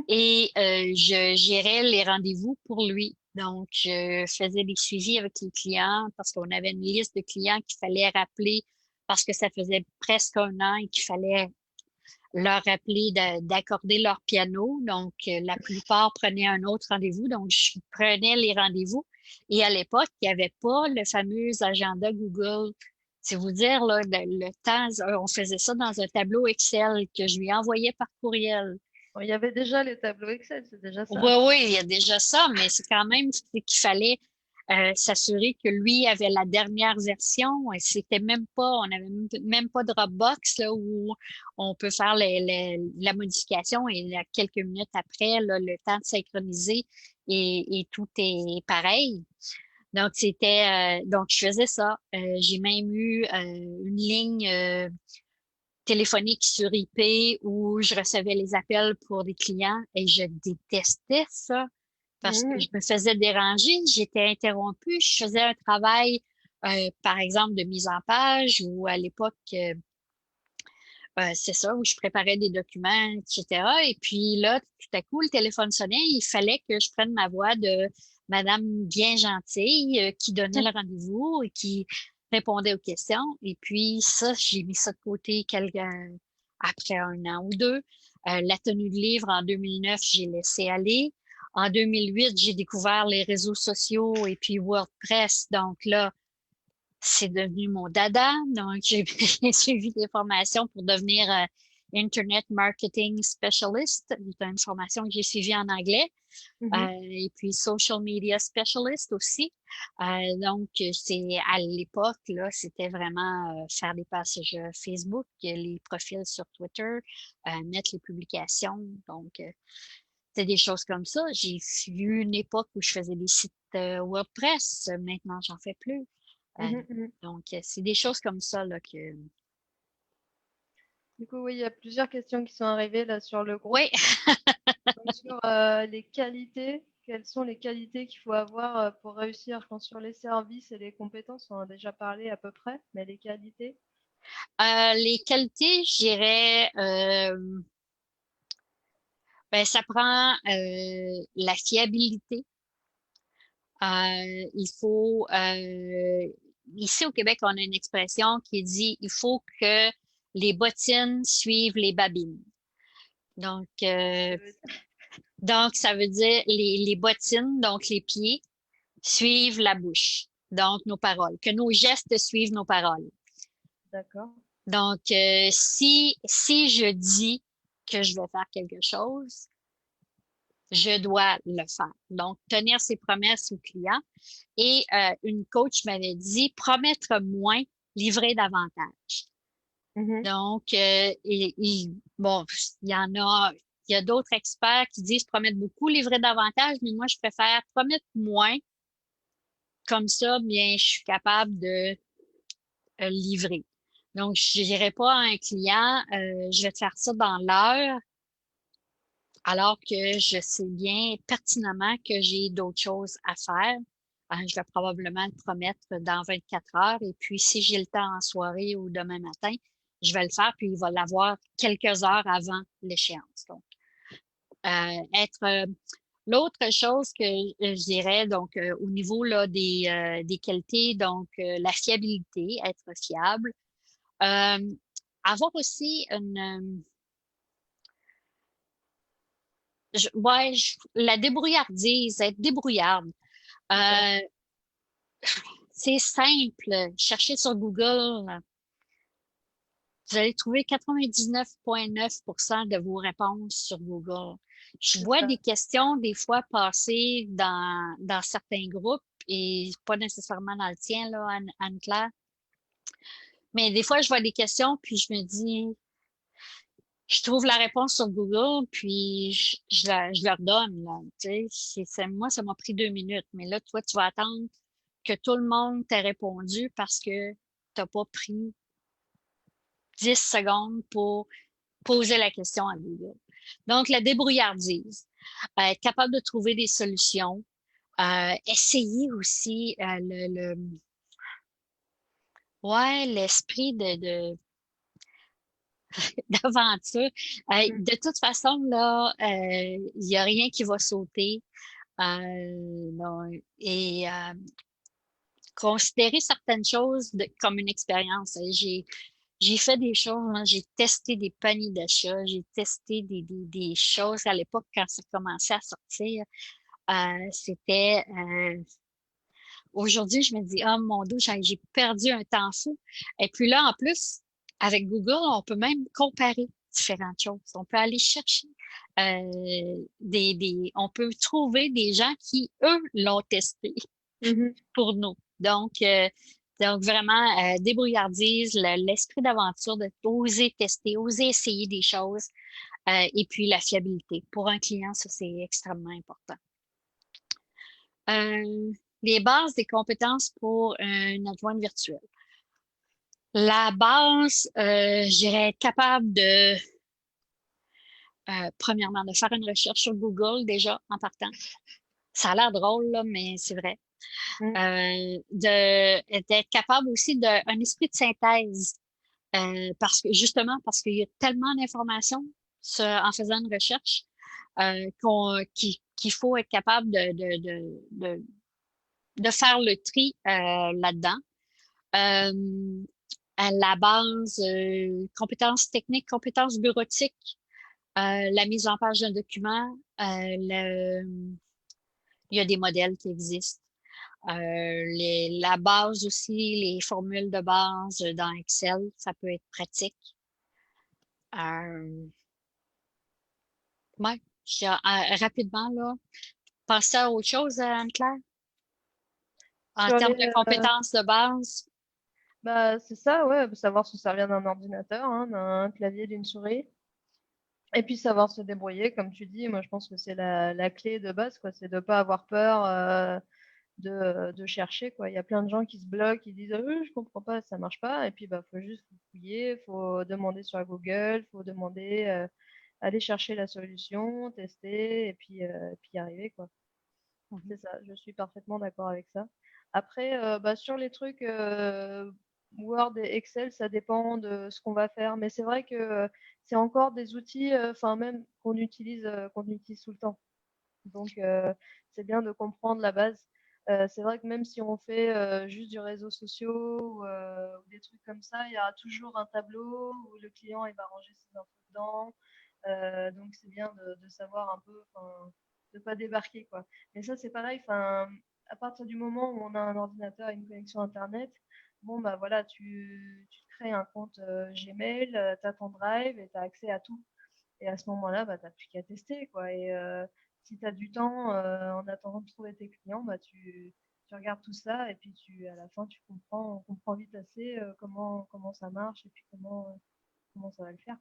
et je gérais les rendez-vous pour lui. Donc, je faisais des suivis avec les clients parce qu'on avait une liste de clients qu'il fallait rappeler parce que ça faisait presque un an et qu'il fallait leur rappeler d'accorder leur piano. Donc, la plupart prenaient un autre rendez-vous. Donc, je prenais les rendez-vous. Et à l'époque, il n'y avait pas le fameux agenda Google. C'est vous dire, là, le temps, on faisait ça dans un tableau Excel que je lui envoyais par courriel. Bon, il y avait déjà les tableaux Excel, c'est déjà Oui, ça. oui, il y a déjà ça, mais c'est quand même c'est qu'il fallait s'assurer que lui avait la dernière version. Et c'était même pas, on n'avait même pas Dropbox là, où on peut faire la modification et là, quelques minutes après, là, le temps de synchroniser et tout est pareil. Donc donc je faisais ça. J'ai même eu une ligne téléphonique sur IP où je recevais les appels pour des clients et je détestais ça parce que je Mhm. me faisais déranger, j'étais interrompue, je faisais un travail, par exemple, de mise en page ou à l'époque, c'est ça, où je préparais des documents, etc. Et puis là, tout à coup, le téléphone sonnait, il fallait que je prenne ma voix de madame bien gentille qui donnait le rendez-vous et qui répondait aux questions. Et puis ça, j'ai mis ça de côté après un an ou deux. La tenue de livre en 2009, j'ai laissé aller. En 2008, j'ai découvert les réseaux sociaux et puis WordPress. Donc là, c'est devenu mon dada. Donc, j'ai suivi des formations pour devenir Internet Marketing Specialist. C'est une formation que j'ai suivie en anglais. Mhm. Et puis Social Media Specialist aussi. Donc, c'est à l'époque, là, c'était vraiment faire des passages Facebook, les profils sur Twitter, mettre les publications. Donc, c'est des choses comme ça. J'ai eu une époque où je faisais des sites WordPress. Maintenant, j'en fais plus. Euh, Mhm. Mhm. donc, c'est des choses comme ça là, que... Du coup, oui, il y a plusieurs questions qui sont arrivées là sur le groupe. Oui, Donc, sur les qualités, quelles sont les qualités qu'il faut avoir pour réussir? Je pense sur les services et les compétences, on en a déjà parlé à peu près, mais les qualités. les qualités, je dirais, ben, ça prend la fiabilité. Il faut, ici au Québec, on a une expression qui dit, il faut que les bottines suivent les babines. Donc, Qu'est-ce que ça veut dire? ça veut dire les bottines, donc les pieds, suivent la bouche, donc nos paroles, que nos gestes suivent nos paroles. D'accord. Donc, si je dis que je vais faire quelque chose, je dois le faire. Donc, tenir ses promesses aux clients. Et une coach m'avait dit, promettre moins, livrer davantage. Mhm. Donc, bon, il y en a, il y a d'autres experts qui disent promettre beaucoup, livrer davantage, mais moi, je préfère promettre moins. Comme ça, bien, je suis capable de livrer. Donc, je dirais pas à un client, je vais te faire ça dans l'heure, alors que je sais bien pertinemment que j'ai d'autres choses à faire. Je vais probablement le promettre dans 24 heures. Et puis, si j'ai le temps en soirée ou demain matin, je vais le faire, puis il va l'avoir quelques heures avant l'échéance. Donc. être l'autre chose que je dirais, donc au niveau là, des qualités, donc la fiabilité, être fiable. Euh, avoir aussi ouais, la débrouillardise, être débrouillarde. D'accord. Euh, c'est simple. Cherchez sur Google. Vous allez trouver 99,9% de vos réponses sur Google. Je C'est vois ça. des questions des fois passer dans certains groupes et pas nécessairement dans le tien, là, Anne-Claire. Mais des fois, je vois des questions puis je me dis, je trouve la réponse sur Google puis je leur donne, là. Tu sais, moi, ça m'a pris 2 minutes. Mais là, toi, tu vas attendre que tout le monde t'ait répondu parce que t'as pas pris 10 secondes pour poser la question à Google. Donc, la débrouillardise, être capable de trouver des solutions, essayer aussi ouais, l'esprit d'aventure. Mm. De toute façon, là, il n'y a rien qui va sauter. Non, et considérer certaines choses comme une expérience. J'ai fait des choses, hein, j'ai testé des paniers d'achat, j'ai testé des choses à l'époque quand ça commençait à sortir. C'était aujourd'hui, je me dis, oh mon Dieu, j'ai perdu un temps fou. Et puis là, en plus, avec Google, on peut même comparer différentes choses. On peut aller chercher on peut trouver des gens qui, eux, l'ont testé Mhm. pour nous. Donc vraiment, débrouillardise, l'esprit d'aventure, de oser tester, oser essayer des choses, et puis la fiabilité. Pour un client, ça, c'est extrêmement important. Euh, les bases des compétences pour un adjoint virtuel. La base, je dirais être capable premièrement, de faire une recherche sur Google déjà en partant. Ça a l'air drôle, là, mais c'est vrai. Mm. D'être capable aussi d'un esprit de synthèse. Parce que justement, parce qu'il y a tellement d'informations en faisant une recherche qu'il faut être capable de faire le tri là-dedans. Euh, à la base, compétences techniques, compétences bureautiques, la mise en page d'un document, il y a des modèles qui existent. La base aussi, les formules de base dans Excel, ça peut être pratique. Euh, ouais, rapidement, là, penser à autre chose, Anne-Claire, en Sur termes les, de compétences de base. bah, c'est ça, ouais, savoir se servir d'un ordinateur, hein, d'un clavier, d'une souris. Et puis savoir se débrouiller, comme tu dis. Moi, je pense que c'est la clé de base, quoi. C'est de pas avoir peur de chercher, quoi. Il y a plein de gens qui se bloquent, qui disent je comprends pas, ça marche pas. Et puis, bah, faut juste fouiller, faut demander sur Google, faut demander, aller chercher la solution, tester, et puis y arriver, quoi. Mhm. C'est ça, je suis parfaitement d'accord avec ça. Après, bah, sur les trucs Word et Excel, ça dépend de ce qu'on va faire. Mais c'est vrai que c'est encore des outils, enfin même qu'on utilise tout le temps. Donc c'est bien de comprendre la base. C'est vrai que même si on fait juste du réseau social ou des trucs comme ça, il y aura toujours un tableau où le client il va ranger ses infos dedans. Donc c'est bien de savoir un peu, enfin, de pas débarquer quoi. Mais ça c'est pareil, enfin, à partir du moment où on a un ordinateur et une connexion internet, bon bah voilà, tu te crées un compte Gmail, tu as ton Drive et tu as accès à tout. Et à ce moment-là, bah, tu n'as plus qu'à tester, quoi. Et si tu as du temps, en attendant de trouver tes clients, bah, tu regardes tout ça et puis à la fin, on comprend vite assez comment ça marche et puis comment ça va le faire.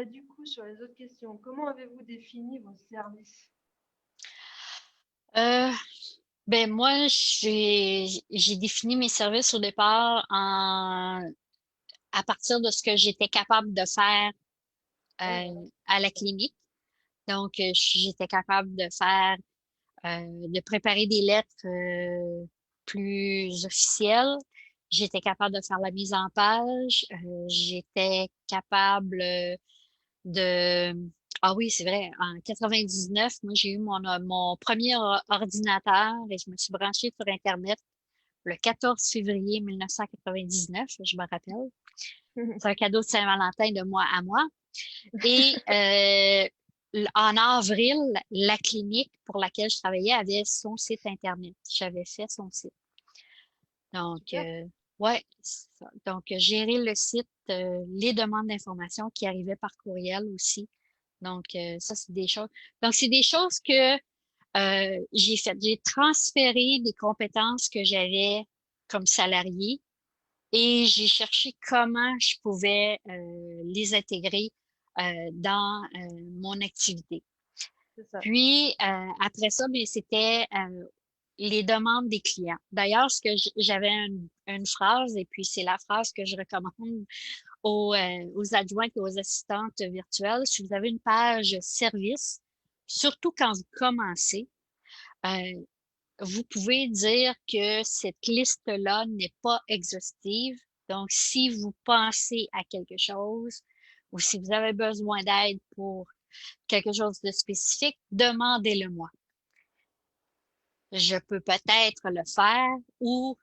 Du coup, sur les autres questions, comment avez-vous défini vos services? Euh, ben moi, j'ai défini mes services au départ à partir de ce que j'étais capable de faire Ah oui, voilà. à la clinique. Donc, j'étais capable de préparer des lettres plus officielles. J'étais capable de faire la mise en page. J'étais capable de Ah oui, c'est vrai. En 99, moi, j'ai eu mon premier ordinateur et je me suis branchée sur Internet le 14 février 1999, je me rappelle. C'est un cadeau de Saint-Valentin de moi à moi. Et en avril, la clinique pour laquelle je travaillais avait son site Internet. J'avais fait son site. Donc, Super. ouais, c'est ça. Donc, gérer le site, les demandes d'informations qui arrivaient par courriel aussi. Donc, ça, c'est des choses. Donc, c'est des choses que j'ai faites. J'ai transféré des compétences que j'avais comme salarié et j'ai cherché comment je pouvais les intégrer dans mon activité. C'est ça. Puis, après ça, bien, c'était les demandes des clients. D'ailleurs, j'avais une phrase, et puis c'est la phrase que je recommande aux adjointes et aux assistantes virtuelles. Si vous avez une page service, surtout quand vous commencez, euh, vous pouvez dire que cette liste-là n'est pas exhaustive. Donc, si vous pensez à quelque chose ou si vous avez besoin d'aide pour quelque chose de spécifique, demandez-le-moi. Je peux peut-être le faire ou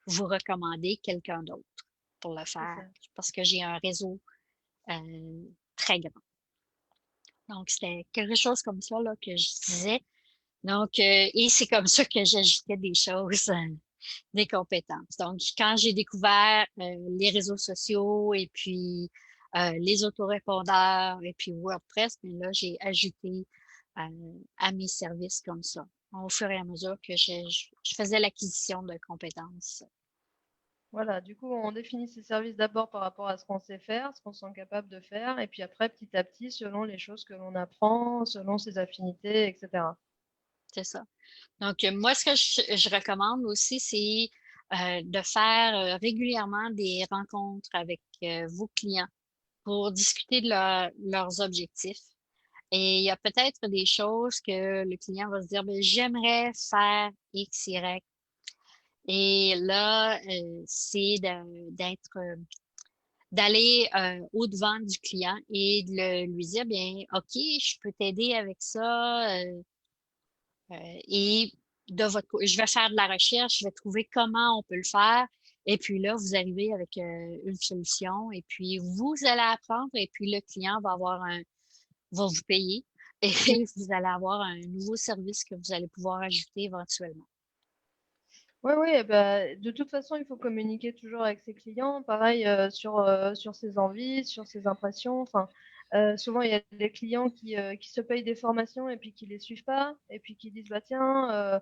vous recommander quelqu'un d'autre pour le C'est faire ça. parce que j'ai un réseau très grand. Donc, c'était quelque chose comme ça là, que je disais. Donc, et c'est comme ça que j'ajoutais des choses, des compétences. Donc, quand j'ai découvert les réseaux sociaux et puis les autorépondeurs et puis WordPress, mais là, j'ai ajouté à mes services comme ça, au fur et à mesure que je faisais l'acquisition de compétences. Voilà, du coup, on définit ses services d'abord par rapport à ce qu'on sait faire, ce qu'on sent capable de faire, et puis après, petit à petit, selon les choses que l'on apprend, selon ses affinités, etc. C'est ça. Donc, moi, ce que je recommande aussi, c'est de faire régulièrement des rencontres avec vos clients pour discuter de leurs objectifs. Et il y a peut-être des choses que le client va se dire, ben, j'aimerais faire X, Y. Et là, c'est d'être, d'aller au-devant du client et de lui dire, bien, OK, je peux t'aider avec ça. Et je vais faire de la recherche, je vais trouver comment on peut le faire. Et puis là, vous arrivez avec une solution et puis vous allez apprendre et puis le client va vous payer et vous allez avoir un nouveau service que vous allez pouvoir ajouter éventuellement. Oui, oui, bah, de toute façon, il faut communiquer toujours avec ses clients, pareil sur ses envies, sur ses impressions. Enfin, souvent, il y a des clients qui se payent des formations et puis qui les suivent pas, et puis qui disent, bah tiens,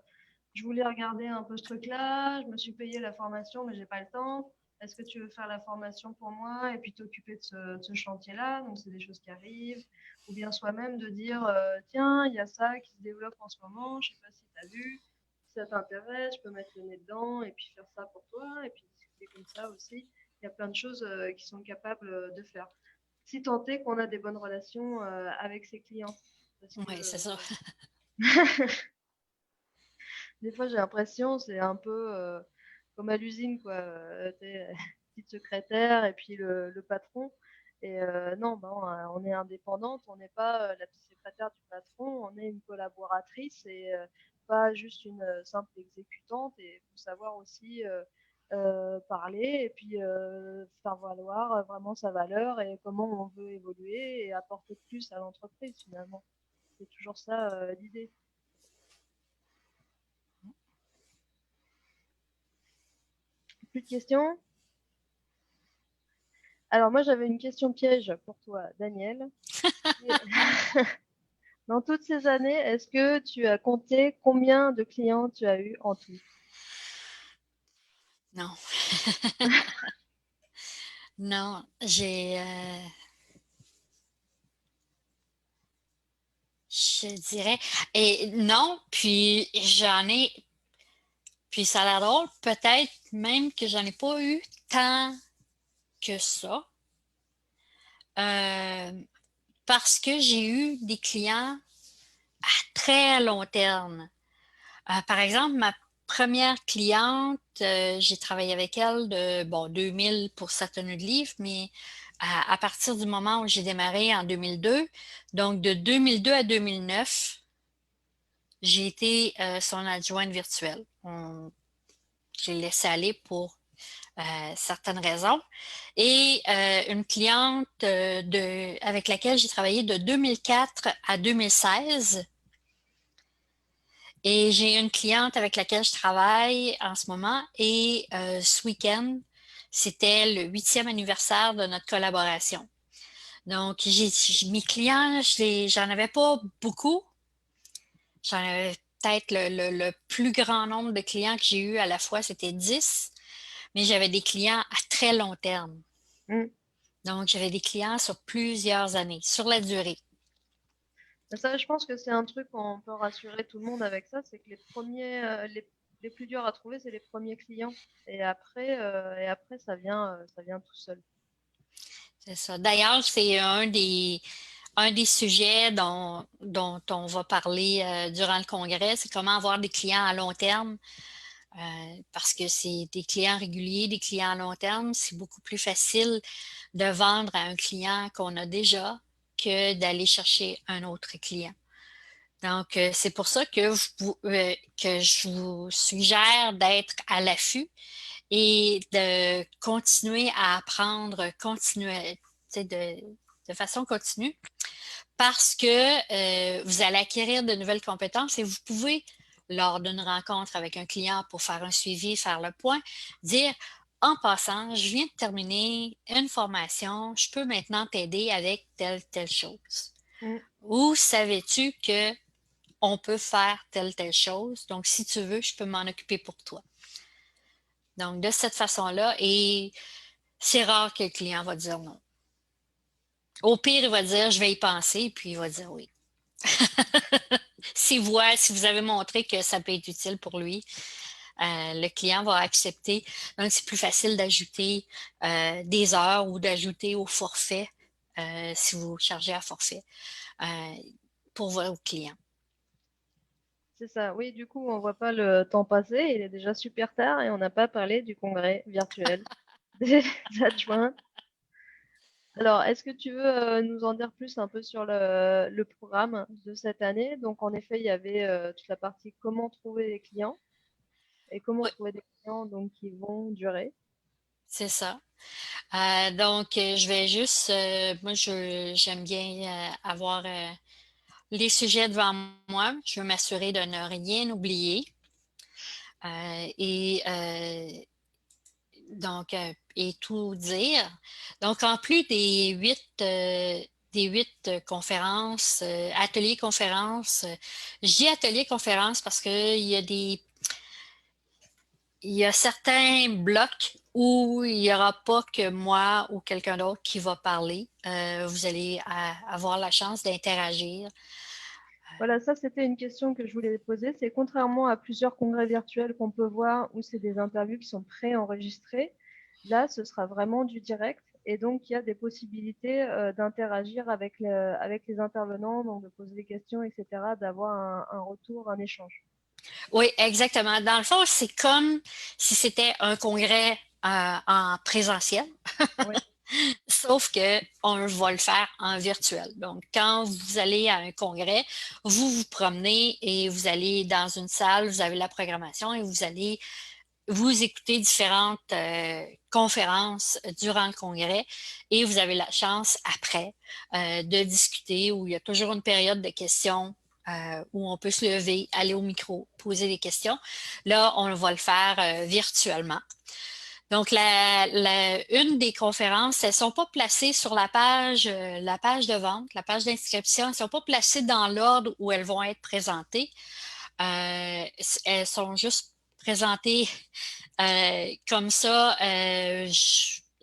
je voulais regarder un peu ce truc-là, je me suis payé la formation, mais j'ai pas le temps. Est-ce que tu veux faire la formation pour moi et puis t'occuper de ce chantier-là? Donc, c'est des choses qui arrivent. Ou bien soi-même de dire, tiens, il y a ça qui se développe en ce moment, je sais pas si tu as vu, si ça t'intéresse, je peux mettre le nez dedans et puis faire ça pour toi, et puis discuter comme ça aussi. Il y a plein de choses qui sont capables de faire. Si tant est qu'on a des bonnes relations avec ses clients. Parce que Oui, c'est ça. des fois, j'ai l'impression, c'est un peu comme à l'usine, quoi. Petite secrétaire et puis le patron. Et non, bon, on est indépendante, on n'est pas la petite secrétaire du patron, on est une collaboratrice et pas juste une simple exécutante. Et il faut savoir aussi parler et puis faire valoir vraiment sa valeur et comment on veut évoluer et apporter plus à l'entreprise finalement. C'est toujours ça l'idée. Plus de questions? Alors moi, j'avais une question piège pour toi, Daniel. Dans toutes ces années, est-ce que tu as compté combien de clients tu as eu en tout? Non, non, je dirais, et non, puis ça a l'air drôle, peut-être même que j'en ai pas eu tant que ça, euh, parce que j'ai eu des clients à très long terme. Par exemple, ma première cliente, j'ai travaillé avec elle de, 2000 pour sa tenue de livre, mais à partir du moment où j'ai démarré en 2002, donc de 2002 à 2009, j'ai été son adjointe virtuelle. J'ai laissé aller pour certaines raisons. Et une cliente avec laquelle j'ai travaillé de 2004 à 2016. Et j'ai une cliente avec laquelle je travaille en ce moment. Et ce week-end, c'était le 8e anniversaire de notre collaboration. Donc, mes clients, j'en avais pas beaucoup. J'en avais peut-être le plus grand nombre de clients que j'ai eu à la fois, c'était 10. Mais j'avais des clients à très long terme. Mm. Donc, j'avais des clients sur plusieurs années, sur la durée. Ça, je pense que c'est un truc qu'on peut rassurer tout le monde avec ça, c'est que les premiers, les plus durs à trouver, c'est les premiers clients. Et après, ça vient tout seul. C'est ça. D'ailleurs, c'est un des sujets dont on va parler durant le congrès, c'est comment avoir des clients à long terme. Parce que c'est des clients réguliers, des clients à long terme, c'est beaucoup plus facile de vendre à un client qu'on a déjà que d'aller chercher un autre client. Donc, c'est pour ça que je vous suggère d'être à l'affût et de continuer à apprendre de façon continue parce que vous allez acquérir de nouvelles compétences et vous pouvez, lors d'une rencontre avec un client pour faire un suivi, faire le point, dire en passant, je viens de terminer une formation, je peux maintenant t'aider avec telle chose. Mm. Ou savais-tu que on peut faire telle chose, donc si tu veux, je peux m'en occuper pour toi. Donc, de cette façon-là, et c'est rare que le client va dire non. Au pire, il va dire, je vais y penser, puis il va dire oui. Si vous avez montré que ça peut être utile pour lui, le client va accepter. Donc, c'est plus facile d'ajouter des heures ou d'ajouter au forfait, si vous chargez à forfait, euh, pour vos clients. C'est ça. Oui, du coup, on voit pas le temps passer. Il est déjà super tard et on n'a pas parlé du congrès virtuel des adjoints. Alors, est-ce que tu veux nous en dire plus un peu sur le programme de cette année? Donc, en effet, il y avait toute la partie comment trouver des clients et comment Oui, trouver des clients donc, qui vont durer. c'est ça. Donc, je vais juste, moi, j'aime bien avoir les sujets devant moi. Je veux m'assurer de ne rien oublier. Et donc, et tout dire. Donc, en plus des huit conférences, ateliers conférences, je dis ateliers conférences parce qu'il y a il y a certains blocs où il n'y aura pas que moi ou quelqu'un d'autre qui va parler. Vous allez avoir la chance d'interagir. Voilà, ça c'était une question que je voulais poser. C'est contrairement à plusieurs congrès virtuels qu'on peut voir où c'est des interviews qui sont préenregistrées, là ce sera vraiment du direct et donc il y a des possibilités d'interagir avec les intervenants, donc de poser des questions, etc., d'avoir un retour, un échange. Oui, exactement. Dans le fond, c'est comme si c'était un congrès en présentiel. Oui, Sauf que on va le faire en virtuel. Donc, quand vous allez à un congrès, vous vous promenez et vous allez dans une salle, vous avez la programmation et vous allez vous écouter différentes conférences durant le congrès et vous avez la chance après de discuter où il y a toujours une période de questions où on peut se lever, aller au micro, poser des questions. Là, on va le faire virtuellement. Donc, une des conférences, elles ne sont pas placées sur la page de vente, la page d'inscription, elles ne sont pas placées dans l'ordre où elles vont être présentées. Elles sont juste présentées comme ça.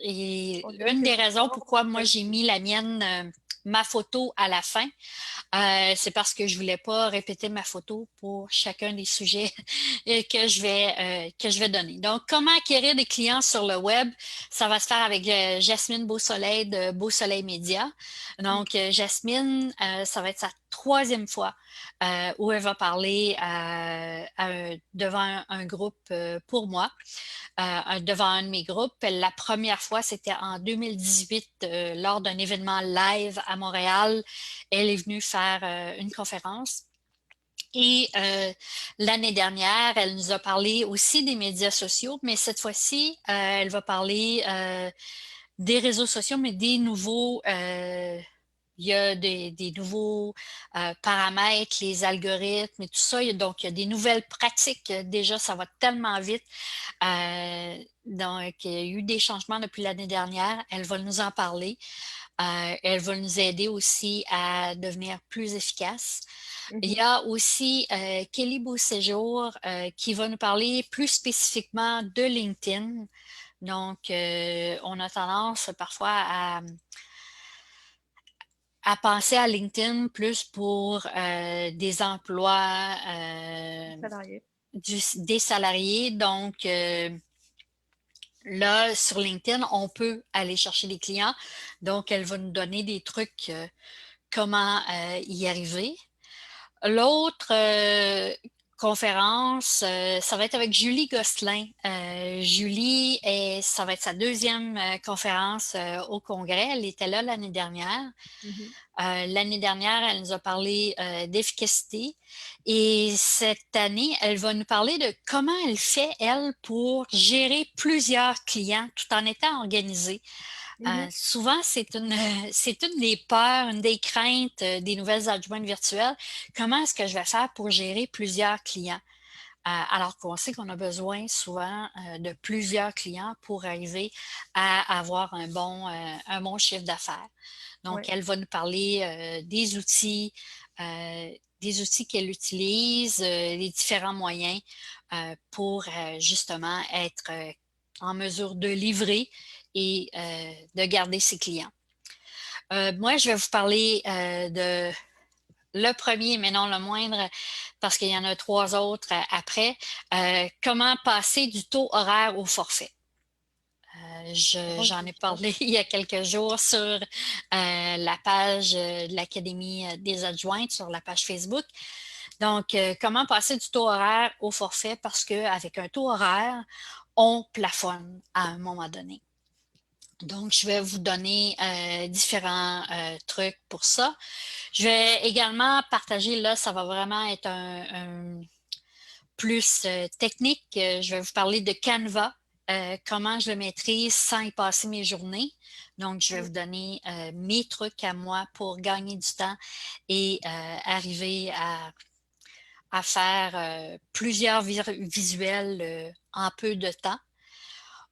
Et on dirait une que des c'est raisons ordre pourquoi moi j'ai alphabétique. mis la mienne, ma photo à la fin, c'est parce que je voulais pas répéter ma photo pour chacun des sujets que je vais donner. Donc, comment acquérir des clients sur le web? Ça va se faire avec Jasmine Beausoleil de Beausoleil Média. Donc, Jasmine, ça va être sa troisième fois où elle va parler devant un groupe pour moi, devant un de mes groupes. La première fois, c'était en 2018 lors d'un événement live à Montréal. Elle est venue faire une conférence. Et l'année dernière, elle nous a parlé aussi des médias sociaux, mais cette fois-ci, elle va parler des réseaux sociaux, mais des nouveaux, il y a des nouveaux paramètres, les algorithmes et tout ça. Donc, il y a des nouvelles pratiques. Déjà, ça va tellement vite. Donc, il y a eu des changements depuis l'année dernière. Elle va nous en parler. Elle va nous aider aussi à devenir plus efficaces. Il y Mhm. a aussi Kelly Beauséjour qui va nous parler plus spécifiquement de LinkedIn. Donc, on a tendance parfois à penser à LinkedIn plus pour des emplois Salarié. des salariés. Donc, là, sur LinkedIn, on peut aller chercher des clients. Donc, elle va nous donner des trucs, comment y arriver. L'autre conférence, ça va être avec Julie Gosselin. Julie, ça va être sa deuxième conférence au Congrès. Elle était là l'année dernière. Mhm. L'année dernière, elle nous a parlé d'efficacité et cette année, elle va nous parler de comment elle fait, elle, pour gérer plusieurs clients tout en étant organisée. Mhm. Souvent, c'est une des peurs, une des craintes des nouvelles adjointes virtuelles. Comment est-ce que je vais faire pour gérer plusieurs clients? Alors qu'on sait qu'on a besoin souvent de plusieurs clients pour arriver à avoir un bon chiffre d'affaires. Donc, Ouais. elle va nous parler euh, des outils qu'elle utilise, les différents moyens pour justement être en mesure de livrer et de garder ses clients. Moi, je vais vous parler de le premier, mais non le moindre, parce qu'il y en a trois autres après. Comment passer du taux horaire au forfait? Oh, J'en c'est ai super. parlé il y a quelques jours sur la page de l'Académie des adjointes, sur la page Facebook. Donc, comment passer du taux horaire au forfait? Parce qu'avec un taux horaire, on plafonne à un moment donné. Donc, je vais vous donner différents trucs pour ça. Je vais également partager, là, ça va vraiment être un plus technique. Je vais vous parler de Canva, comment je le maîtrise sans y passer mes journées. Donc, je vais Mm. vous donner mes trucs à moi pour gagner du temps et arriver à faire plusieurs visuels en peu de temps.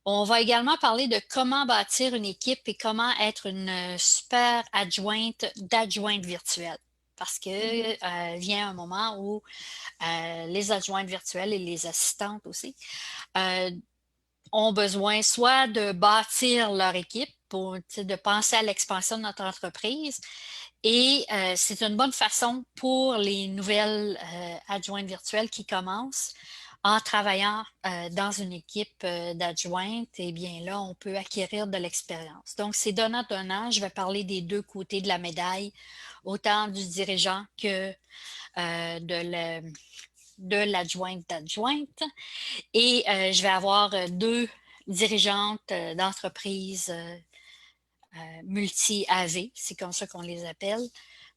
On va également parler de comment bâtir une équipe et comment être une super d'adjointe virtuelle. Parce que Mhm. vient un moment où les adjointes virtuelles et les assistantes aussi euh, ont besoin soit de bâtir leur équipe pour de penser à l'expansion de notre entreprise. Et c'est une bonne façon pour les nouvelles adjointes virtuelles qui commencent en travaillant dans une équipe d'adjointes. Eh bien là, on peut acquérir de l'expérience. Donc, c'est donnant-donnant. Je vais parler des deux côtés de la médaille, autant du dirigeant que de l'adjointe d'adjointe. Et je vais avoir deux dirigeantes d'entreprises multi-AV, c'est comme ça qu'on les appelle.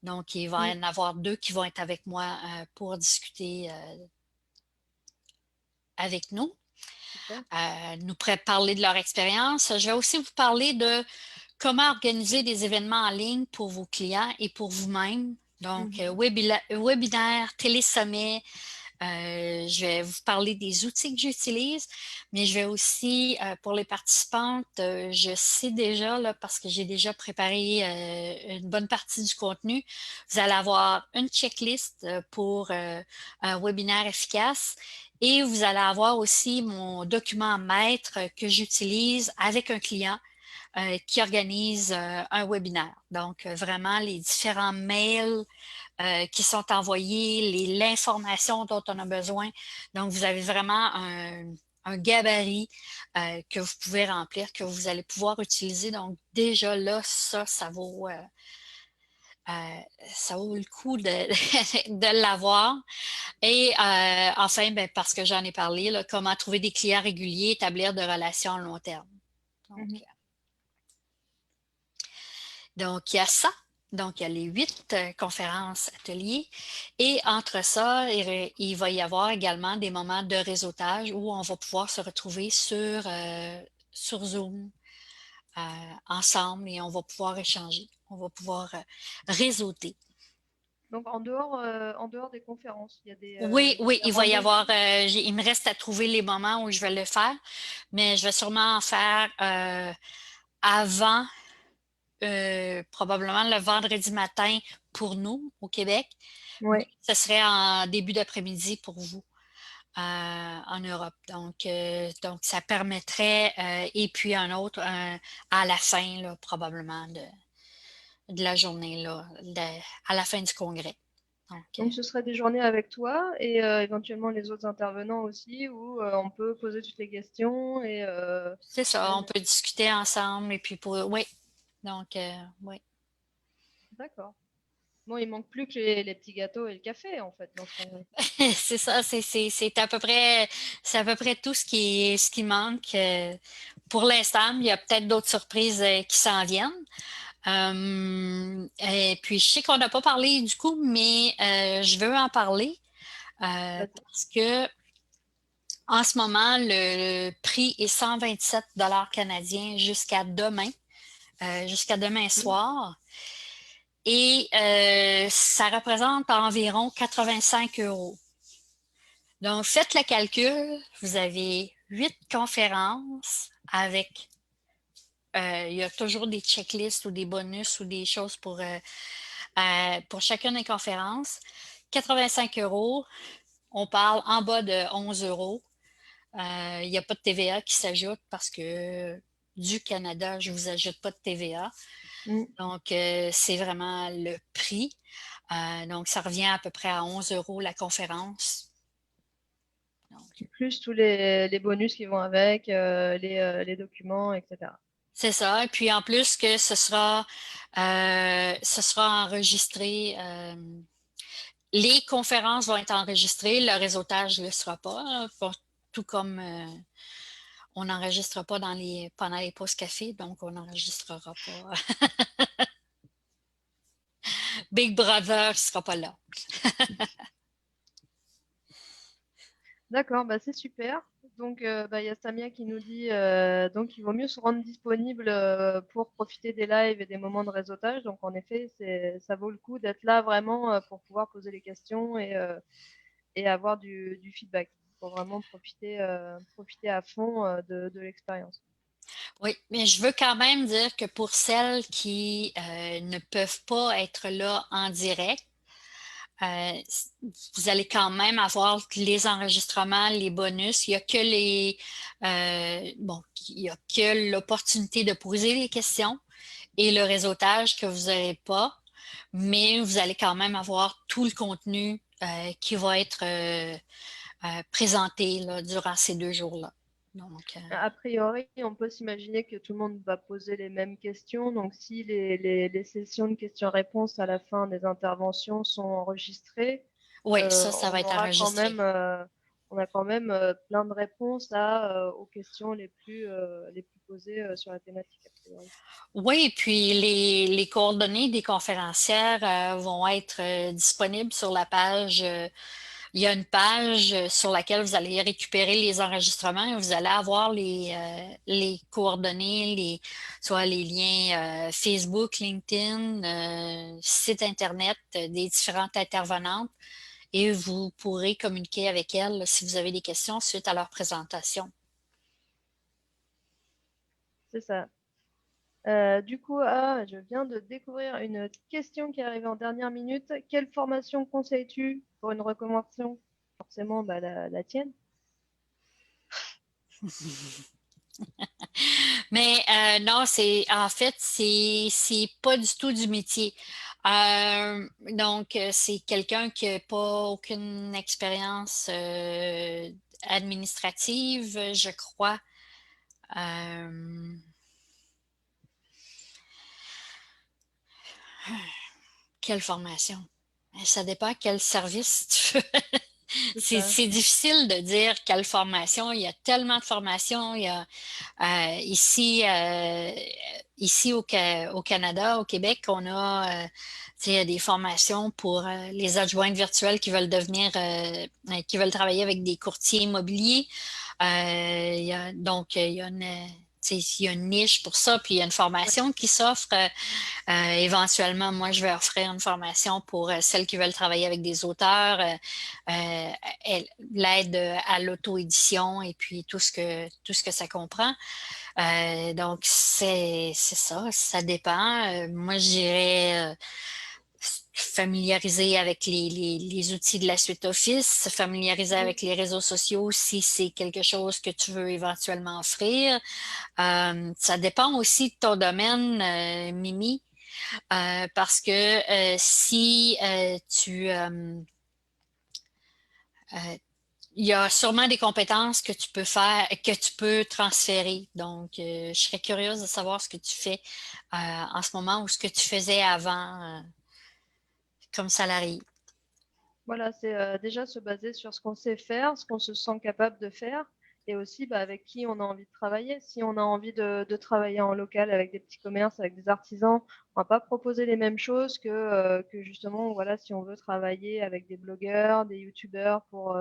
Donc, il va y Mm. en avoir deux qui vont être avec moi pour discuter avec nous, Super. nous parler de leur expérience. Je vais aussi vous parler de comment organiser des événements en ligne pour vos clients et pour vous-même. Donc, Mhm. webinaires, télésommets, je vais vous parler des outils que j'utilise, mais je vais aussi, pour les participantes, je sais déjà, là, parce que j'ai déjà préparé une bonne partie du contenu, vous allez avoir une checklist pour un webinaire efficace et vous allez avoir aussi mon document maître que j'utilise avec un client qui organise un webinaire. Donc, vraiment, les différents mails qui sont envoyés, l'information dont on a besoin. Donc, vous avez vraiment un gabarit que vous pouvez remplir, que vous allez pouvoir utiliser. Donc, déjà là, ça vaut ça vaut le coup de, de l'avoir. Et enfin, ben, parce que j'en ai parlé, là, comment trouver des clients réguliers, établir de relations à long terme. Donc, Mhm. il y a ça. Donc, il y a les 8 conférences, ateliers. Et entre ça, il va y avoir également des moments de réseautage où on va pouvoir se retrouver sur Zoom ensemble et on va pouvoir échanger. On va pouvoir réseauter. Donc en dehors des conférences, Oui, il y a oui, des il va y rendez-vous. avoir, il me reste à trouver les moments où je vais le faire, mais je vais sûrement en faire avant, probablement le vendredi matin pour nous au Québec, mais Ouais. ce serait en début d'après-midi pour vous en Europe. Donc, ça permettrait, et puis un autre à la fin, là, probablement, de la journée, là, à la fin du congrès. Donc, Donc ce serait des journées avec toi et éventuellement les autres intervenants aussi où on peut poser toutes les questions et c'est ça, on même. peut discuter ensemble et puis oui. Donc, oui. D'accord. Bon, il manque plus que les petits gâteaux et le café en fait dans ce congrès. C'est ça, c'est à peu près tout ce qui manque pour l'instant. Il y a peut-être d'autres surprises qui s'en viennent. Et puis, je sais qu'on n'a pas parlé du coup, mais je veux en parler Vas-y. parce que en ce moment, le prix est 127 canadiens jusqu'à demain Mm. soir. Et ça représente environ 85 euros. Donc, faites le calcul. Vous avez 8 conférences avec, il y a toujours des checklists ou des bonus ou des choses pour chacune des conférences. 85 euros. On parle en bas de 11 euros. Il n'y a pas de TVA qui s'ajoute parce que du Canada, je ne vous ajoute pas de TVA. Mm. Donc, c'est vraiment le prix. Donc, ça revient à peu près à 11 euros la conférence. Donc, Plus tous les bonus qui vont avec, les documents, etc. c'est ça. Et puis, en plus que ce sera enregistré. Les conférences vont être enregistrées. Le réseautage ne le sera pas. Hein, tout comme on n'enregistre pas pendant les pauses café, donc on n'enregistrera pas. Big Brother ne sera pas là. D'accord, bah c'est super. Donc bah, il y a Samia qui nous dit donc il vaut mieux se rendre disponible pour profiter des lives et des moments de réseautage. Donc en effet, ça vaut le coup d'être là vraiment pour pouvoir poser les questions et avoir du feedback. Pour vraiment profiter à fond de l'expérience. Oui, mais je veux quand même dire que pour celles qui ne peuvent pas être là en direct, euh, vous allez quand même avoir les enregistrements, les bonus. Bon, il y a que l'opportunité de poser les questions et le réseautage que vous n'aurez pas, mais vous allez quand même avoir tout le contenu qui va être présenté là, durant ces 2 jours-là. Donc, A priori, on peut s'imaginer que tout le monde va poser les mêmes questions. Donc, si les sessions de questions-réponses à la fin des interventions sont enregistrées, oui, ça va on être aura enregistré. on a quand même plein de réponses aux questions les plus posées sur la thématique, a priori. Oui, puis les coordonnées des conférencières vont être disponibles sur la page. Il y a une page sur laquelle vous allez récupérer les enregistrements et vous allez avoir les coordonnées, soit les liens Facebook, LinkedIn, site Internet des différentes intervenantes et vous pourrez communiquer avec elles si vous avez des questions suite à leur présentation. C'est ça. Du coup, je viens de découvrir une question qui est arrivée en dernière minute. Quelle formation conseilles-tu pour une reconversion? Forcément, bah, la tienne. Mais non, en fait, c'est pas du tout du métier. Donc, c'est quelqu'un qui n'a pas aucune expérience administrative, je crois. Euh, quelle formation? Ça dépend quel service tu veux. C'est ça. C'est difficile de dire quelle formation. Il y a tellement de formations. Il y a ici au Canada, au Québec, on a des formations pour les adjointes virtuelles qui veulent qui veulent travailler avec des courtiers immobiliers. Donc, il y a une niche pour ça, puis il y a une Ouais. formation qui s'offre. Éventuellement, moi, je vais offrir une formation pour celles qui veulent travailler avec des auteurs, euh, l'aide à l'auto-édition et puis tout ce que ça comprend. Donc, c'est ça, ça dépend. Moi, je dirais familiariser avec les outils de la suite Office, se familiariser Mm. avec les réseaux sociaux si c'est quelque chose que tu veux éventuellement offrir. Ça dépend aussi de ton domaine, Mimi. Parce que si euh, il y a sûrement des compétences que tu peux faire, que tu peux transférer. Donc, je serais curieuse de savoir ce que tu fais en ce moment ou ce que tu faisais avant comme salarié. Voilà, c'est déjà se baser sur ce qu'on sait faire, ce qu'on se sent capable de faire, et aussi bah, avec qui on a envie de travailler. Si on a envie de travailler en local avec des petits commerces, avec des artisans, on va pas proposer les mêmes choses que justement, voilà, si on veut travailler avec des blogueurs, des youtubeurs pour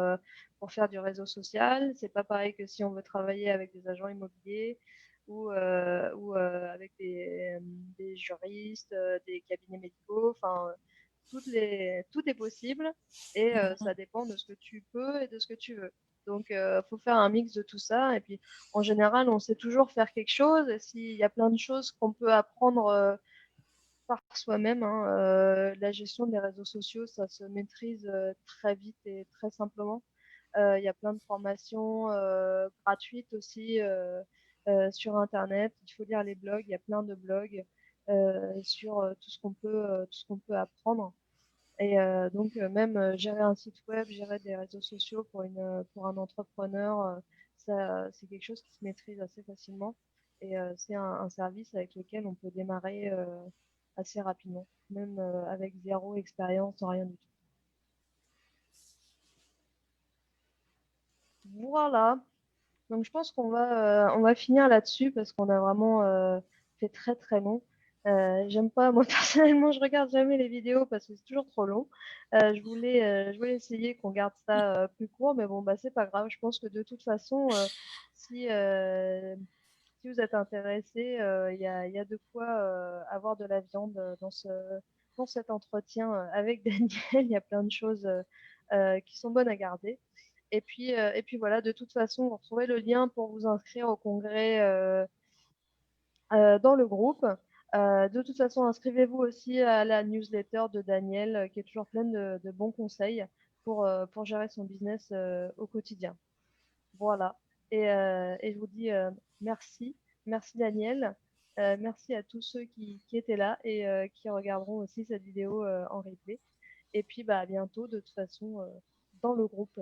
faire du réseau social. C'est pas pareil que si on veut travailler avec des agents immobiliers ou avec des juristes, des cabinets médicaux. Enfin, tout est possible et ça dépend de ce que tu peux et de ce que tu veux. Donc, faut faire un mix de tout ça. Et puis, en général, on sait toujours faire quelque chose. Et s'il y a plein de choses qu'on peut apprendre par soi-même, hein, la gestion des réseaux sociaux, ça se maîtrise très vite et très simplement. Il y a plein de formations gratuites aussi sur Internet. Il faut lire les blogs. Il y a plein de blogs sur tout ce qu'on peut apprendre. Et donc, même gérer un site web, gérer des réseaux sociaux pour un entrepreneur, ça, c'est quelque chose qui se maîtrise assez facilement. Et c'est un service avec lequel on peut démarrer assez rapidement, même avec zéro expérience, sans rien du tout. Voilà. Donc, je pense on va finir là-dessus parce qu'on a vraiment fait très très long. J'aime pas, moi personnellement, je regarde jamais les vidéos parce que c'est toujours trop long. Je voulais essayer qu'on garde ça plus court, mais bon, bah c'est pas grave. Je pense que de toute façon, si si vous êtes intéressé, il y a de quoi avoir de la viande dans cet entretien avec Daniel. Il y a plein de choses qui sont bonnes à garder. Et puis voilà, de toute façon, vous retrouvez le lien pour vous inscrire au congrès dans le groupe. De toute façon, inscrivez-vous aussi à la newsletter de Daniel, qui est toujours pleine de bons conseils pour gérer son business au quotidien. Voilà. Et je vous dis merci. Merci Daniel. Merci à tous ceux qui étaient là et qui regarderont aussi cette vidéo en replay. Et puis bah, à bientôt de toute façon dans le groupe.